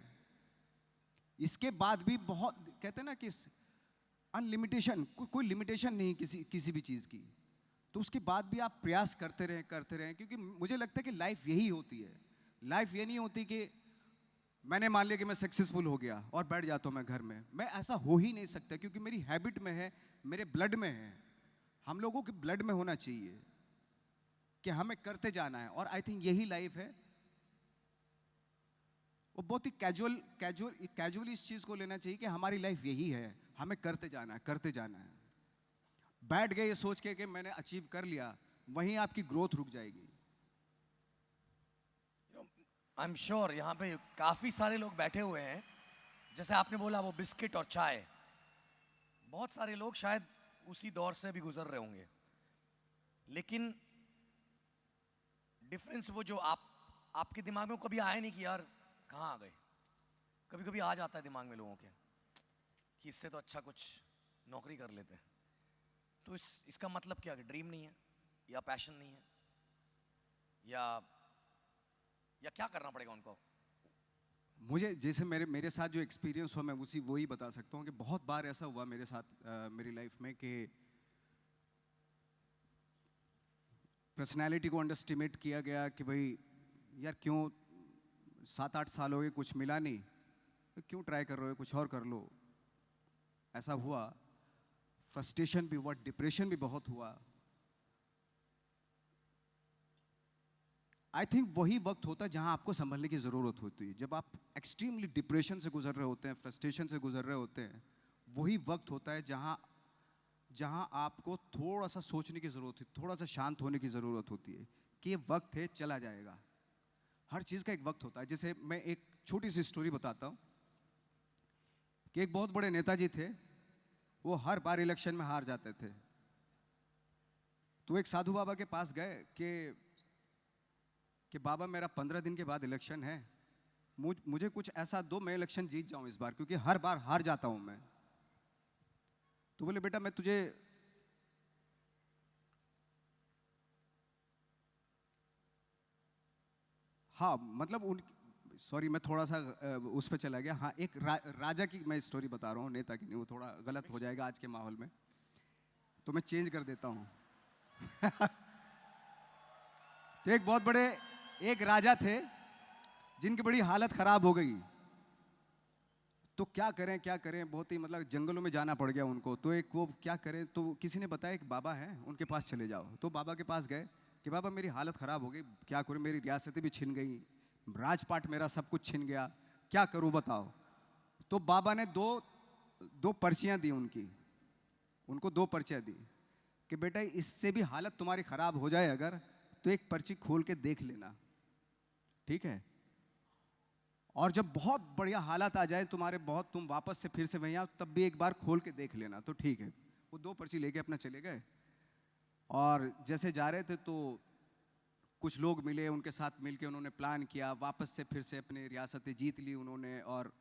इसके बाद भी बहुत, कहते हैं ना कि अनलिमिटेशन, कोई लिमिटेशन नहीं किसी भी चीज़ की, तो उसके बाद भी आप प्रयास करते रहें, क्योंकि मुझे लगता है कि लाइफ यही होती है। लाइफ ये नहीं होती कि मैंने मान लिया कि मैं सक्सेसफुल हो गया और बैठ जाता हूँ मैं घर में, मैं ऐसा हो ही नहीं सकता, क्योंकि मेरी हैबिट में है, मेरे ब्लड में है। हम लोगों के ब्लड में होना चाहिए कि हमें करते जाना है, और आई थिंक यही लाइफ है। वो बहुत ही कैजुअली इस चीज़ को लेना चाहिए कि हमारी लाइफ यही है, हमें करते जाना है। बैठ गए ये सोच के कि मैंने अचीव कर लिया, वहीं आपकी ग्रोथ रुक जाएगी। आई एम श्योर यहाँ पे काफ़ी सारे लोग बैठे हुए हैं, जैसे आपने बोला वो बिस्किट और चाय, बहुत सारे लोग शायद उसी दौर से भी गुजर रहे होंगे, लेकिन डिफरेंस वो जो आपके दिमाग में कभी आया नहीं कि यार कहाँ आ गए। कभी कभी आ जाता है दिमाग में लोगों के कि इससे तो अच्छा कुछ नौकरी कर लेते हैं। तो इसका मतलब क्या है? ड्रीम नहीं है या पैशन नहीं है या क्या करना पड़ेगा उनको? मुझे जैसे मेरे साथ जो एक्सपीरियंस हुआ मैं वही बता सकता हूँ कि बहुत बार ऐसा हुआ मेरे साथ मेरी लाइफ में कि पर्सनैलिटी को अंडरस्टिमेट किया गया कि भाई यार क्यों 7-8 साल हो गए कुछ मिला नहीं, क्यों ट्राई कर रहे हो, कुछ और कर लो। ऐसा हुआ, फ्रस्ट्रेशन भी हुआ, डिप्रेशन भी बहुत हुआ। आई थिंक वही वक्त होता है जहां आपको संभलने की ज़रूरत होती है। जब आप एक्सट्रीमली डिप्रेशन से गुजर रहे होते हैं, फ्रस्ट्रेशन से गुजर रहे होते हैं, वही वक्त होता है जहां आपको थोड़ा सा सोचने की ज़रूरत है, थोड़ा सा शांत होने की ज़रूरत होती है कि ये वक्त है, चला जाएगा। हर चीज़ का एक वक्त होता है। जैसे मैं एक छोटी सी स्टोरी बताता हूँ कि एक बहुत बड़े नेताजी थे, वो हर बार इलेक्शन में हार जाते थे। तो एक साधु बाबा के पास गए कि बाबा मेरा 15 दिन के बाद इलेक्शन है, मुझे कुछ ऐसा दो, मैं इलेक्शन जीत जाऊं इस बार, क्योंकि हर बार हार जाता हूं मैं। तो बोले बेटा मैं तुझे हाँ मतलब सॉरी मैं थोड़ा सा उस पर चला गया। हाँ, एक राजा की मैं स्टोरी बता रहा हूँ, नेता की नहीं, वो थोड़ा गलत हो जाएगा आज के माहौल में, तो मैं चेंज कर देता हूँ। तो एक बहुत बड़े एक राजा थे जिनकी बड़ी हालत खराब हो गई। तो क्या करें, बहुत ही मतलब जंगलों में जाना पड़ गया उनको। तो एक वो क्या करें, तो किसी ने बताया एक बाबा हैं, उनके पास चले जाओ। तो बाबा के पास गए कि बाबा मेरी हालत ख़राब हो गई, क्या करूं, मेरी रियासतें भी छिन गई, राजपाट मेरा सब कुछ छिन गया, क्या करूं बताओ। तो बाबा ने दो पर्चियाँ दी उनको 2 पर्चियाँ दी कि बेटा इससे भी हालत तुम्हारी ख़राब हो जाए अगर, तो एक पर्ची खोल के देख लेना, ठीक है। और जब बहुत बढ़िया हालात आ जाए तुम्हारे, बहुत तुम वापस से फिर से वहीं आओ, तब भी एक बार खोल के देख लेना, तो ठीक है। वो 2 पर्ची लेके अपना चले गए और जैसे जा रहे थे तो कुछ लोग मिले, उनके साथ मिलके उन्होंने प्लान किया, वापस से फिर से अपनी रियासतें जीत ली उन्होंने। और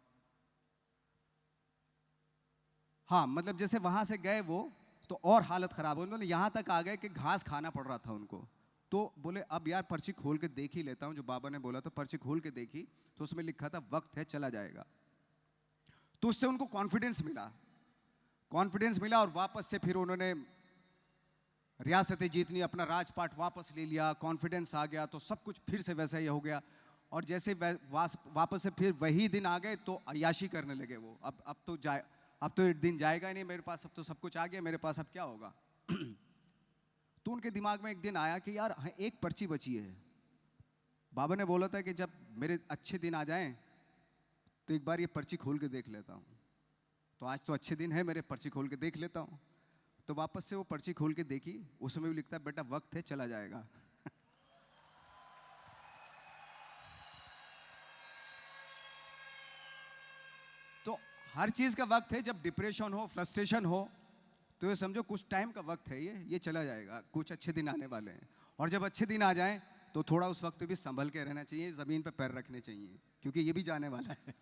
हाँ मतलब जैसे वहां से गए वो, तो और हालत खराब हो, उन्होंने यहाँ तक आ गए कि घास खाना पड़ रहा था उनको। तो बोले अब यार पर्ची खोल के देख ही लेता हूँ, जो बाबा ने बोला। तो पर्ची खोल के देखी तो उसमें लिखा था वक्त है, चला जाएगा। तो उससे उनको कॉन्फिडेंस मिला और वापस से फिर उन्होंने रियासतें जीतनी, अपना राजपाट वापस ले लिया, कॉन्फिडेंस आ गया, तो सब कुछ फिर से वैसा ही हो गया। और जैसे वापस से फिर वही दिन आ गए तो अय्याशी करने लगे वो। अब तो दिन जाएगा ही नहीं मेरे पास, अब तो सब कुछ आ गया मेरे पास, अब क्या होगा। तो उनके दिमाग में एक दिन आया कि यार एक पर्ची बची है। बाबा ने बोला था कि जब मेरे अच्छे दिन आ जाएं तो एक बार ये पर्ची खोल के देख लेता हूँ। तो आज तो अच्छे दिन है मेरे, पर्ची खोल के देख लेता हूँ। तो वापस से वो पर्ची खोल के देखी, उसमें भी लिखता है बेटा वक्त है, चला जाएगा। तो हर चीज का वक्त है। जब डिप्रेशन हो, फ्रस्ट्रेशन हो, तो ये समझो कुछ टाइम का वक्त है, ये चला जाएगा, कुछ अच्छे दिन आने वाले हैं। और जब अच्छे दिन आ जाएं तो थोड़ा उस वक्त भी संभल के रहना चाहिए, ज़मीन पे पैर रखने चाहिए, क्योंकि ये भी जाने वाला है।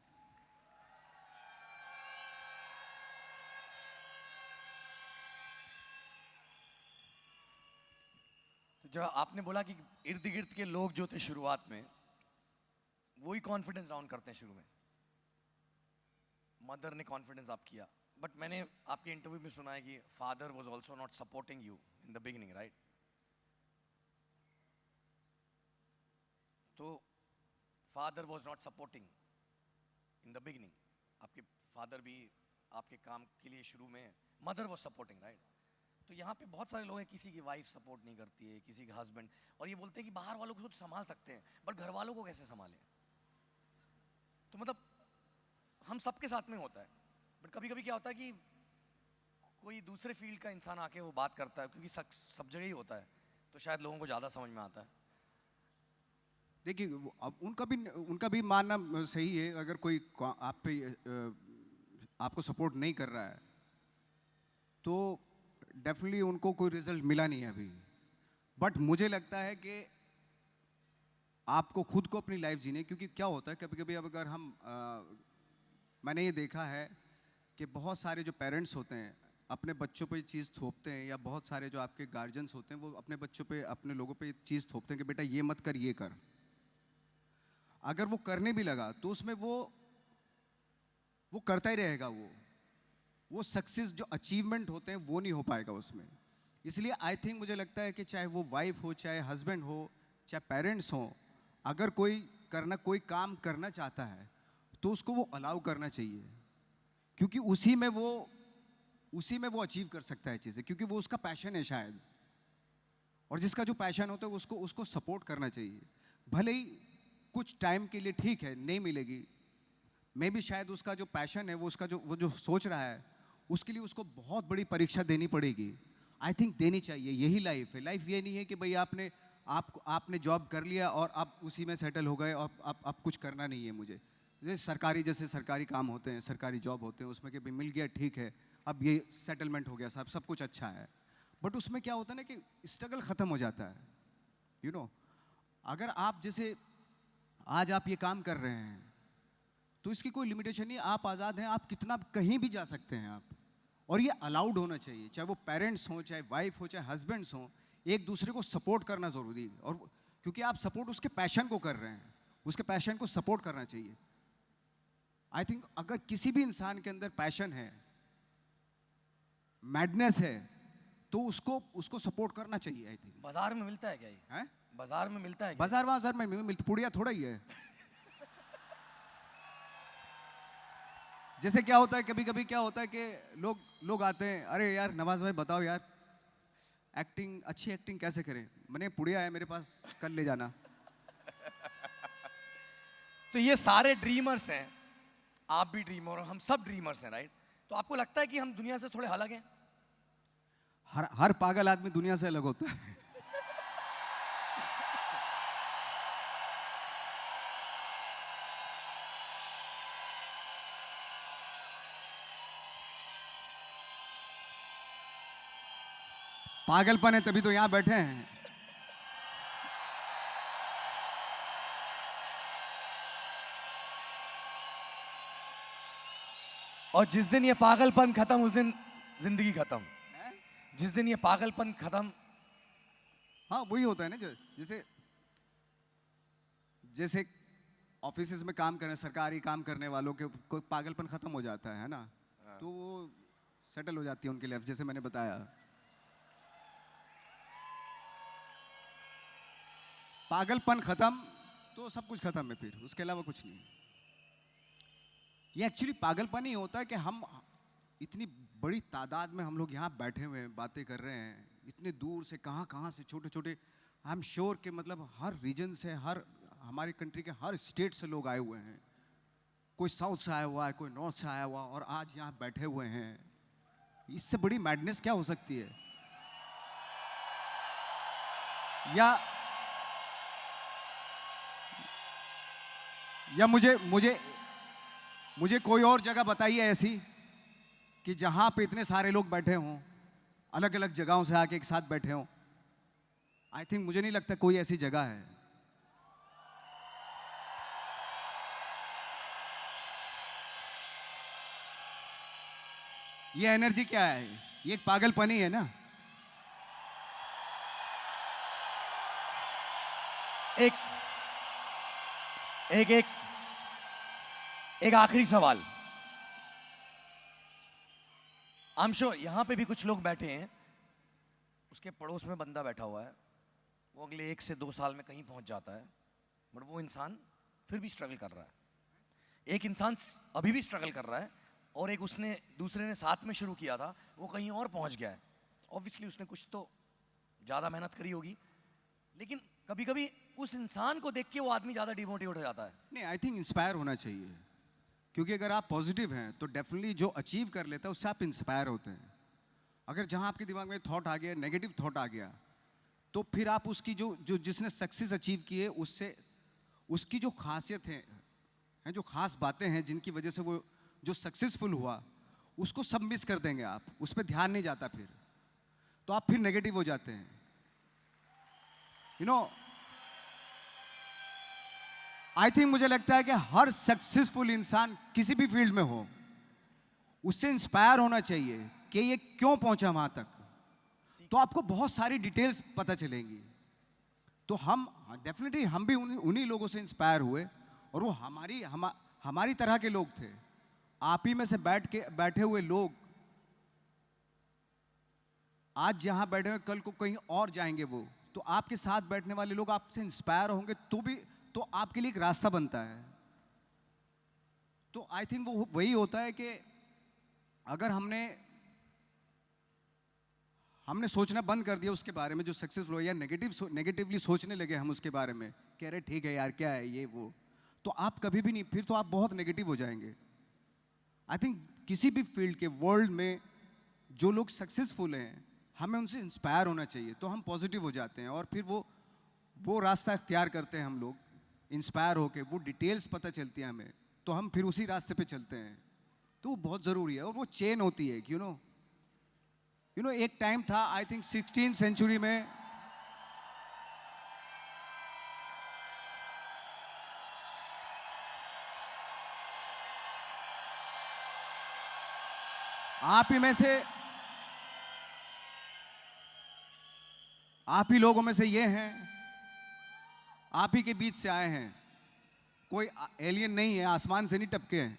तो जब आपने बोला कि इर्द गिर्द के लोग जो थे शुरुआत में, वही कॉन्फिडेंस डाउन करते हैं शुरू में। मदर ने कॉन्फिडेंस आप किया, बट मैंने आपके इंटरव्यू में सुना है कि father was also not supporting you in the beginning, right? तो father was not supporting in the beginning. आपके फादर भी आपके काम के लिए शुरू में, मदर वाज सपोर्टिंग, राइट? तो यहाँ पे बहुत सारे लोग हैं, किसी की वाइफ सपोर्ट नहीं करती है, किसी का हस्बैंड, और ये बोलते हैं कि बाहर वालों को तो संभाल सकते हैं, बट घर वालों को कैसे संभालें? तो मतलब हम सबके साथ में होता है, बट कभी कभी क्या होता है कि कोई दूसरे फील्ड का इंसान आके वो बात करता है, क्योंकि सब जगह ही होता है, तो शायद लोगों को ज़्यादा समझ में आता है। देखिए अब उनका भी मानना सही है। अगर कोई आप पे आपको सपोर्ट नहीं कर रहा है तो डेफिनेटली उनको कोई रिजल्ट मिला नहीं है अभी। बट मुझे लगता है कि आपको खुद को अपनी लाइफ जीने, क्योंकि क्या होता है कभी कभी अब अगर हम मैंने ये देखा है कि बहुत सारे जो पेरेंट्स होते हैं अपने बच्चों पे चीज़ थोपते हैं, या बहुत सारे जो आपके गार्जियंस होते हैं वो अपने बच्चों पे, अपने लोगों पे चीज़ थोपते हैं कि बेटा ये मत कर, ये कर। अगर वो करने भी लगा तो उसमें वो करता ही रहेगा, वो सक्सेस जो अचीवमेंट होते हैं वो नहीं हो पाएगा उसमें। इसलिए आई थिंक मुझे लगता है कि चाहे वो वाइफ हो, चाहे हस्बैंड हो, चाहे पेरेंट्स हो, अगर कोई काम करना चाहता है तो उसको वो अलाउ करना चाहिए, क्योंकि उसी में वो अचीव कर सकता है चीज़ें, क्योंकि वो उसका पैशन है शायद। और जिसका जो पैशन होता है उसको सपोर्ट करना चाहिए। भले ही कुछ टाइम के लिए ठीक है नहीं मिलेगी, मे भी शायद उसका जो पैशन है, वो जो सोच रहा है, उसके लिए उसको बहुत बड़ी परीक्षा देनी पड़ेगी। आई थिंक देनी चाहिए। यही लाइफ है। लाइफ ये नहीं है कि भाई आपने जॉब कर लिया और आप उसी में सेटल हो गए और आप कुछ करना नहीं है मुझे। जैसे सरकारी काम होते हैं, सरकारी जॉब होते हैं, उसमें कि भाई मिल गया ठीक है, अब ये सेटलमेंट हो गया, सब कुछ अच्छा है। बट उसमें क्या होता है ना कि स्ट्रगल ख़त्म हो जाता है। यू नो, अगर आप जैसे आज आप ये काम कर रहे हैं तो इसकी कोई लिमिटेशन नहीं, आप आज़ाद हैं, आप कितना कहीं भी जा सकते हैं आप। और ये अलाउड होना चाहिए, चाहे वो पेरेंट्स हों, चाहे वाइफ हो, चाहे हस्बैंड्स हों, एक दूसरे को सपोर्ट करना ज़रूरी है। और क्योंकि आप सपोर्ट उसके पैशन को कर रहे हैं, उसके पैशन को सपोर्ट करना चाहिए। आई थिंक अगर किसी भी इंसान के अंदर पैशन है, मैडनेस है, तो उसको सपोर्ट करना चाहिए। आई थिंक बाजार में मिलता है क्या ये? है बाजार में मिलता है क्या? बाजार में मिलता, पुड़िया थोड़ा ही है। जैसे क्या होता है, कभी कभी क्या होता है कि लोग आते हैं, अरे यार नवाज भाई बताओ यार अच्छी एक्टिंग कैसे करें। मैंने पुड़िया है मेरे पास, कल ले जाना। तो ये सारे ड्रीमर्स हैं, आप भी ड्रीमर हो, हम सब ड्रीमर्स हैं, राइट? तो आपको लगता है कि हम दुनिया से थोड़े अलग हैं? हर पागल आदमी दुनिया से अलग होता है। पागलपन है तभी तो यहां बैठे हैं। और जिस दिन ये पागलपन खत्म उस दिन जिंदगी खत्म। जिस दिन ये पागलपन खत्म, हाँ वही होता है ना, जैसे ऑफिसेज में काम करने, सरकारी काम करने वालों के कोई पागलपन खत्म हो जाता है ना, तो वो सेटल हो जाती है उनकी लाइफ, जैसे मैंने बताया। पागलपन खत्म तो सब कुछ खत्म है, फिर उसके अलावा कुछ नहीं। ये एक्चुअली पागलपन ही होता है कि हम इतनी बड़ी तादाद में हम लोग यहाँ बैठे हुए हैं, बातें कर रहे हैं, इतने दूर से कहाँ से छोटे छोटे, आई एम श्योर कि मतलब हर रीजन से, हर हमारी कंट्री के हर स्टेट से लोग आए हुए हैं। कोई साउथ से आया हुआ है, कोई नॉर्थ से आया हुआ, और आज यहाँ बैठे हुए हैं। इससे बड़ी मैडनेस क्या हो सकती है? या मुझे कोई और जगह बताइए ऐसी कि जहां पे इतने सारे लोग बैठे हों, अलग अलग जगहों से आके एक साथ बैठे हों। आई थिंक मुझे नहीं लगता कोई ऐसी जगह है। ये एनर्जी क्या है? ये एक पागलपन ही है ना। एक आखिरी सवाल। आई एम श्योर यहां पे भी कुछ लोग बैठे हैं, उसके पड़ोस में बंदा बैठा हुआ है, वो अगले 1 से 2 साल में कहीं पहुंच जाता है, बट वो इंसान फिर भी स्ट्रगल कर रहा है। एक इंसान अभी भी स्ट्रगल कर रहा है, और एक दूसरे ने साथ में शुरू किया था, वो कहीं और पहुंच गया है। ऑब्वियसली उसने कुछ तो ज़्यादा मेहनत करी होगी, लेकिन कभी कभी उस इंसान को देख के वो आदमी ज़्यादा डिमोटिवेट हो जाता है। नहीं, आई थिंक इंस्पायर होना चाहिए, क्योंकि अगर आप पॉजिटिव हैं तो डेफिनेटली जो अचीव कर लेता है उससे आप इंस्पायर होते हैं। अगर जहां आपके दिमाग में थॉट आ गया, नेगेटिव थॉट आ गया, तो फिर आप उसकी जो जिसने सक्सेस अचीव की है उससे उसकी जो खासियत है, जो खास बातें हैं जिनकी वजह से वो जो सक्सेसफुल हुआ, उसको सब मिस कर देंगे आप, उस पर ध्यान नहीं जाता, फिर तो आप फिर नेगेटिव हो जाते हैं। यू नो, आई थिंक मुझे लगता है कि हर सक्सेसफुल इंसान किसी भी फील्ड में हो, उससे इंस्पायर होना चाहिए कि ये क्यों पहुंचा वहां तक, तो आपको बहुत सारी डिटेल्स पता चलेंगी। तो हम डेफिनेटली हम भी उन्हीं लोगों से इंस्पायर हुए, और वो हमारी तरह के लोग थे। आप ही में से बैठे हुए लोग आज जहां बैठे हुए, कल को कहीं और जाएंगे वो, तो आपके साथ बैठने वाले लोग आपसे इंस्पायर होंगे, तो आपके लिए एक रास्ता बनता है। तो आई थिंक वो वही होता है कि अगर हमने सोचना बंद कर दिया उसके बारे में जो सक्सेसफुल हो, या नेगेटिवली सोचने लगे हम उसके बारे में कह रहे ठीक है यार क्या है ये वो, तो आप कभी भी नहीं, फिर तो आप बहुत नेगेटिव हो जाएंगे। आई थिंक किसी भी फील्ड के वर्ल्ड में जो लोग सक्सेसफुल हैं हमें उनसे इंस्पायर होना चाहिए, तो हम पॉजिटिव हो जाते हैं और फिर वो रास्ता इख्तियार करते हैं हम लोग, इंस्पायर होके वो डिटेल्स पता चलती हैं हमें, तो हम फिर उसी रास्ते पे चलते हैं। तो वो बहुत ज़रूरी है और वो चेन होती है, यू नो एक टाइम था आई थिंक 16th सेंचुरी में आप ही लोगों में से ये हैं, आप ही के बीच से आए हैं, कोई एलियन नहीं है, आसमान से नहीं टपके हैं,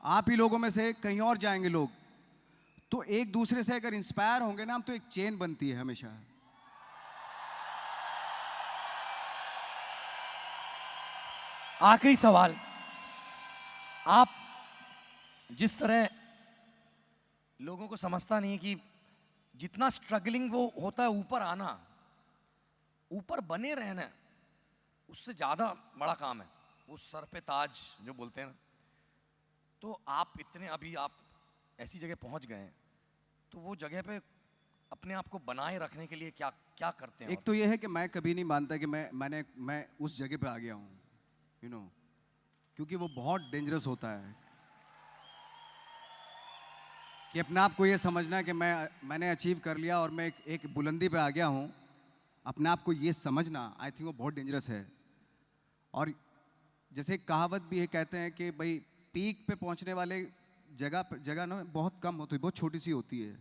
आप ही लोगों में से कहीं और जाएंगे लोग। तो एक दूसरे से अगर इंस्पायर होंगे ना हम, तो एक चेन बनती है हमेशा। आखिरी सवाल, आप जिस तरह लोगों को समझता नहीं कि जितना स्ट्रगलिंग वो होता है ऊपर आना, ऊपर बने रहना, उससे ज्यादा बड़ा काम है वो सर पे ताज जो बोलते हैं ना। तो आप इतने अभी आप ऐसी जगह पहुंच गए हैं, तो वो जगह पे अपने आप को बनाए रखने के लिए क्या क्या करते हैं? एक तो ये है कि मैं कभी नहीं मानता कि मैं उस जगह पे आ गया हूँ, यू नो, क्योंकि वो बहुत डेंजरस होता है कि अपने आप को ये समझना कि मैंने अचीव कर लिया और मैं एक बुलंदी पे आ गया हूँ, अपने आप को ये समझना, आई थिंक वो बहुत डेंजरस है। और जैसे एक कहावत भी है, कहते हैं कि भाई पीक पे पहुँचने वाले जगह ना बहुत कम होती है, बहुत छोटी सी होती है,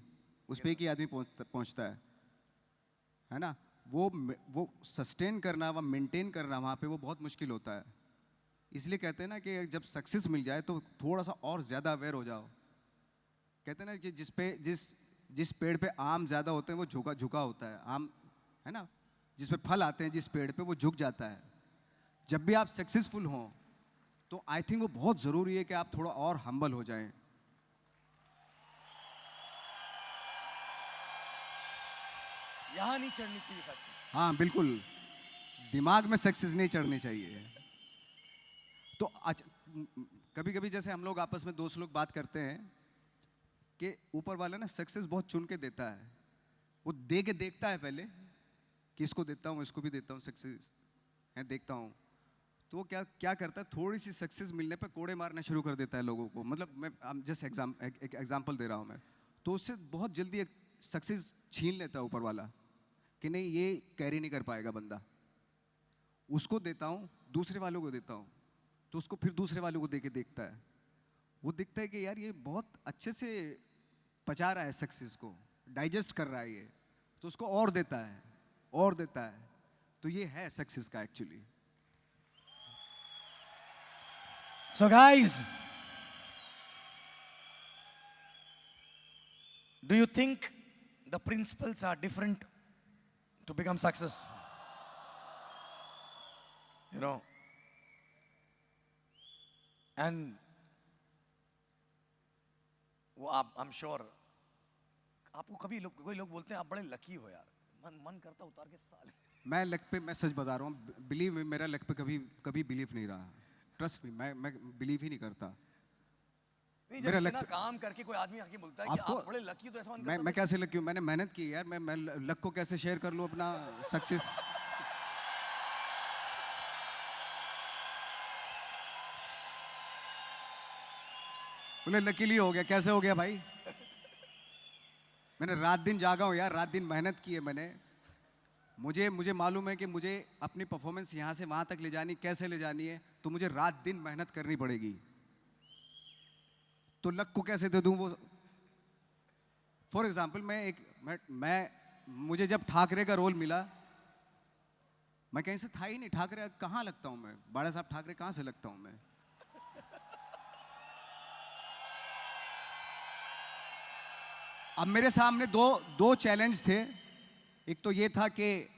उस पे एक ही आदमी पहुँचता है ना। वो सस्टेन करना, वो मेंटेन करना वहाँ पे वो बहुत मुश्किल होता है। इसलिए कहते हैं ना कि जब सक्सेस मिल जाए तो थोड़ा सा और ज़्यादा अवेयर हो जाओ। कहते हैं ना कि जिस पेड़ पे आम ज़्यादा होते हैं वो झुका होता है, आम है ना, जिस पे फल आते हैं जिस पेड़ पे वो झुक जाता है। जब भी आप सक्सेसफुल हों तो आई थिंक वो बहुत ज़रूरी है कि आप थोड़ा और हम्बल हो जाएं। यहाँ नहीं चढ़नी चाहिए सक्सेस। हाँ बिल्कुल, दिमाग में सक्सेस नहीं चढ़नी चाहिए। तो कभी कभी जैसे हम लोग आपस में दोस्त लोग बात करते हैं कि ऊपर वाला ना सक्सेस बहुत चुन के देता है, वो दे के देखता है पहले कि इसको देता हूँ, इसको भी देता हूँ, सक्सेस है देखता हूँ। तो वो क्या करता है, थोड़ी सी सक्सेस मिलने पे कोड़े मारना शुरू कर देता है लोगों को। मतलब मैं जैसे एक एग्जांपल दे रहा हूँ मैं, तो उससे बहुत जल्दी एक सक्सेस छीन लेता है ऊपर वाला कि नहीं ये कैरी नहीं कर पाएगा बंदा। उसको देता हूँ, दूसरे वालों को देता हूँ, तो उसको फिर दूसरे वालों को दे के देखता है, वो दिखता है कि यार ये बहुत अच्छे से पचा रहा है, सक्सेस को डाइजेस्ट कर रहा है ये, तो उसको और देता है। तो ये है सक्सेस का actually. So guys, do you think the principles are different to become successful? You know, and वो I'm sure आपको कभी कोई लोग बोलते हैं आप बड़े लकी हो यार, मन करता उतार के साले। मैं लक पे, मैं सच बता रहा हूँ, बिलीव में मेरा लक पे कभी बिलीव नहीं रहा। ट्रस्ट मी, मैं बिलीव ही नहीं करता। नहीं, जब इतना काम करके कोई आदमी आके बोलता है कि आप बड़े लकी हो, तो ऐसा मन करता है। मैं कैसे लकी हूँ? मैंने मेहनत की यार, मैं लक को कैसे शेयर कर लूँ अपना सक्सेस? बोले लकीली हो गया, कैसे हो गया भाई? मैंने रात दिन जागा हूँ यार, रात दिन मेहनत की है मैंने। मुझे मालूम है कि मुझे अपनी परफॉर्मेंस यहाँ से वहाँ तक ले जानी, कैसे ले जानी है, तो मुझे रात दिन मेहनत करनी पड़ेगी। तो लक को कैसे दे दूँ वो? फॉर एग्जाम्पल मुझे जब ठाकरे का रोल मिला, मैं कहीं से था ही नहीं। ठाकरे कहाँ लगता हूँ मैं? बड़ा साहब ठाकरे कहाँ से लगता हूँ मैं? अब मेरे सामने दो चैलेंज थे। एक तो ये था कि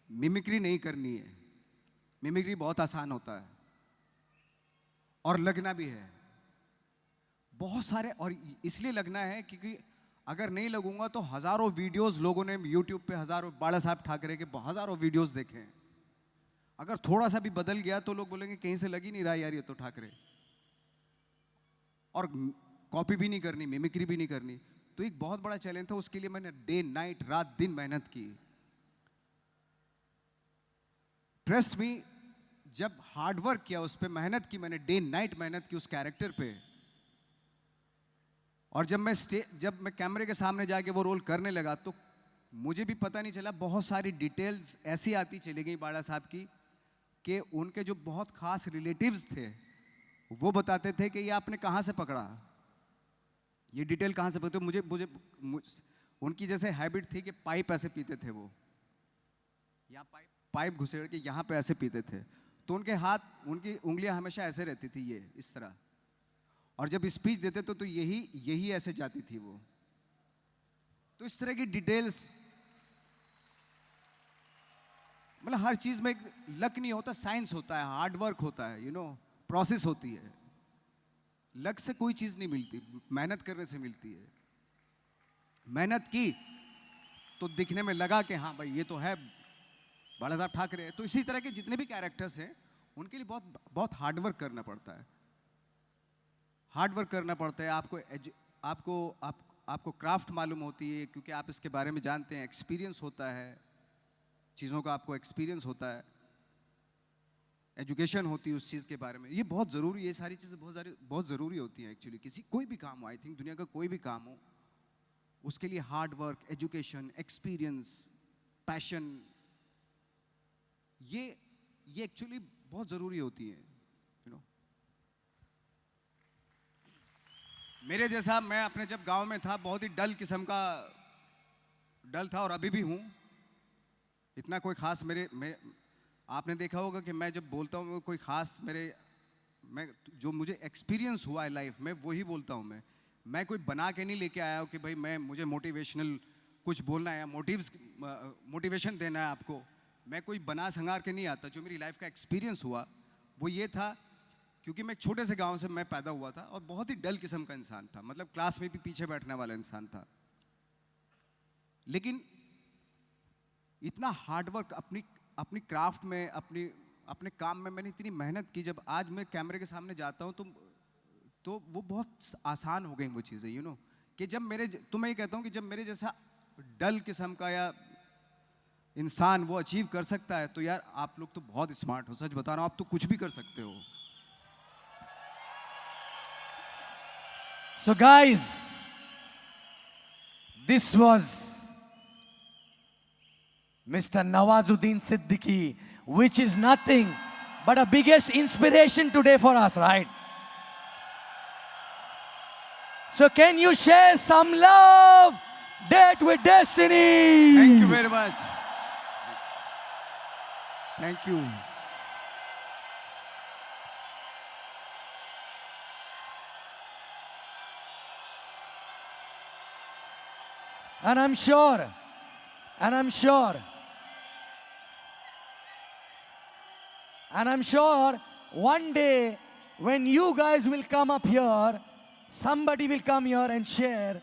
मिमिक्री नहीं करनी है, मिमिक्री बहुत आसान होता है और लगना भी है। बहुत सारे, और इसलिए लगना है क्योंकि अगर नहीं लगूंगा तो हजारों वीडियोस लोगों ने यूट्यूब पे, हजारों बाला साहब ठाकरे के हजारों वीडियोस देखे हैं। अगर थोड़ा सा भी बदल गया तो लोग बोलेंगे कहीं से लग ही नहीं रहा यार ये तो ठाकरे, और कॉपी भी नहीं करनी, मिमिक्री भी नहीं करनी। तो एक बहुत बड़ा चैलेंज था, उसके लिए मैंने डे नाइट, रात दिन मेहनत की। ट्रस्ट मी, जब हार्ड वर्क किया, उस पर मेहनत की मैंने, डे नाइट मेहनत की उस कैरेक्टर पे, और जब मैं कैमरे के सामने जाके वो रोल करने लगा तो मुझे भी पता नहीं चला, बहुत सारी डिटेल्स ऐसी आती चली गई बाड़ा साहब की कि उनके जो बहुत खास रिलेटिव्स थे वो बताते थे कि ये आपने कहाँ से पकड़ा, ये डिटेल कहाँ से पकड़ी। मुझे उनकी जैसे हैबिट थी कि पाइप ऐसे पीते थे वो, यहाँ पाइप घुसेड़ के यहाँ पे ऐसे पीते थे, तो उनके हाथ, उनकी उंगलियां हमेशा ऐसे रहती थी, ये इस तरह, और जब स्पीच देते तो यही ऐसे जाती थी वो। तो इस तरह की डिटेल्स, मतलब हर चीज में एक लक नहीं होता, साइंस होता है, हार्ड वर्क होता है, यू नो, प्रोसेस होती है। लक से कोई चीज नहीं मिलती, मेहनत करने से मिलती है। मेहनत की तो दिखने में लगा कि हाँ भाई ये तो है बाला साहब ठाकरे। तो इसी तरह के जितने भी कैरेक्टर्स हैं उनके लिए बहुत बहुत हार्ड वर्क करना पड़ता है, हार्ड वर्क करना पड़ता है। आपको क्राफ्ट मालूम होती है क्योंकि आप इसके बारे में जानते हैं, एक्सपीरियंस होता है, चीज़ों का आपको एक्सपीरियंस होता है, एजुकेशन होती है उस चीज़ के बारे में। ये बहुत ज़रूरी है, ये सारी चीज़ें बहुत ज़रूरी होती हैं एक्चुअली। कोई भी काम हो, आई थिंक दुनिया का कोई भी काम हो, उसके लिए hard work, education, experience, passion, ये एक्चुअली बहुत ज़रूरी होती है, यू नो। मेरे जैसा, मैं अपने जब गांव में था बहुत ही डल किस्म का डल था, और अभी भी हूँ। इतना कोई खास आपने देखा होगा कि मैं जब बोलता हूँ कोई खास जो मुझे एक्सपीरियंस हुआ है लाइफ में वही बोलता हूँ। मैं कोई बना के नहीं लेके आया हूँ कि भाई मुझे मोटिवेशनल कुछ बोलना है, मोटिवेशन देना है आपको। मैं कोई बना संगार के नहीं आता। जो मेरी लाइफ का एक्सपीरियंस हुआ वो ये था, क्योंकि मैं एक छोटे से गांव से मैं पैदा हुआ था और बहुत ही डल किस्म का इंसान था, मतलब क्लास में भी पीछे बैठने वाला इंसान था। लेकिन इतना हार्डवर्क अपनी क्राफ्ट में, अपने काम में मैंने इतनी मेहनत की, जब आज मैं कैमरे के सामने जाता हूँ तो वो बहुत आसान हो गई वो चीज़ें, यू नो। कि तो मैं ये कहता हूँ कि जब मेरे जैसा डल किस्म का या इंसान वो अचीव कर सकता है, तो यार आप लोग तो बहुत स्मार्ट हो। सच बता रहा हूँ, आप तो कुछ भी कर सकते हो। So guys, this was Mr. Nawazuddin Siddiqui, which is nothing but a biggest inspiration today for us, right? So can you share some love? Date with Destiny. Thank you very much. Thank you. And I'm sure one day when you guys will come up here, somebody will come here and share.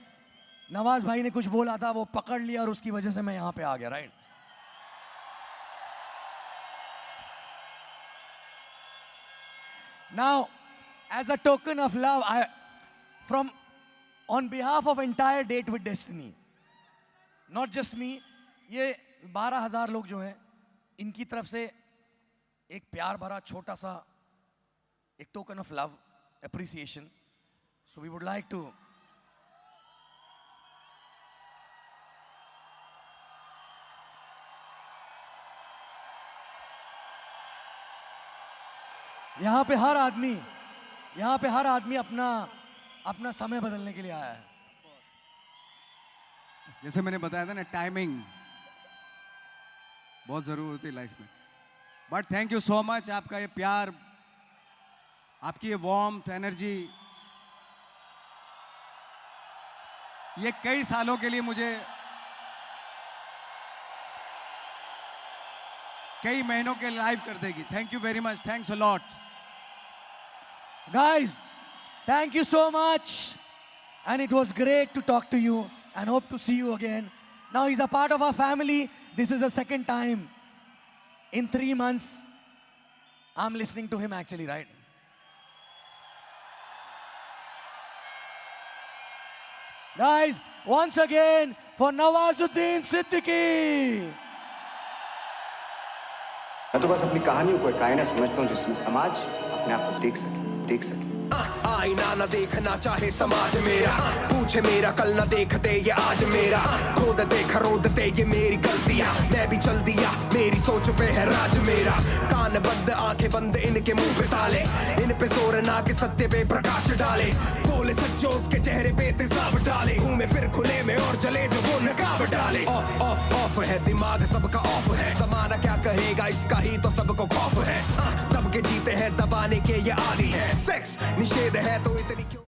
Nawaz भाई ने कुछ बोला था, वो पकड़ लिया और उसकी वजह से मैं यहाँ पे आ गया, right? Now, as a token of love, on behalf of entire Date with Destiny, not just me, ये 12,000 लोग जो हैं, इनकी तरफ से एक प्यार भरा छोटा सा एक token of love, appreciation. So we would like to यहाँ पे हर आदमी अपना समय बदलने के लिए आया है। जैसे मैंने बताया था ना, टाइमिंग बहुत जरूरी होती है लाइफ में। But thank you so much, आपका ये प्यार, आपकी ये वार्मथ, एनर्जी, ये कई सालों के लिए मुझे, कई महीनों के लाइव कर देगी। Thank you very much, thanks a lot. Guys, Thank you so much. And it was great to talk to you and hope to see you again. Now he's a part of our family. This is the second time in 3 months I'm listening to him actually, right? Guys, once again for Nawazuddin Siddiqui. मैं तो बस अपनी कहानियों को एक आईना समझता हूँ जिसमें समाज अपने आप को देख सके आईना न देखना चाहे समाज मेरा, पूछे मेरा कल न देखते ये आज मेरा, खोद दे खरोद दे ये मेरी गलतियां, मैं भी चल दिया मेरी सोच पे है राज मेरा, कान बंद आंखें बंद इनके मुंह पे ताले, इन पे जोर ना के सत्य पे प्रकाश डाले, बोले सच्चो उसके चेहरे पे तेजाब डाले, घूमे फिर खुले में और जले जो वो नकाब डाले, ऑफ है दिमाग सबका ऑफ है, जमाना क्या कहेगा इसका ही तो सबको खौफ है, दब के जीते हैं दबाने के ये आदी है, सेक्स निषेध है तो इतनी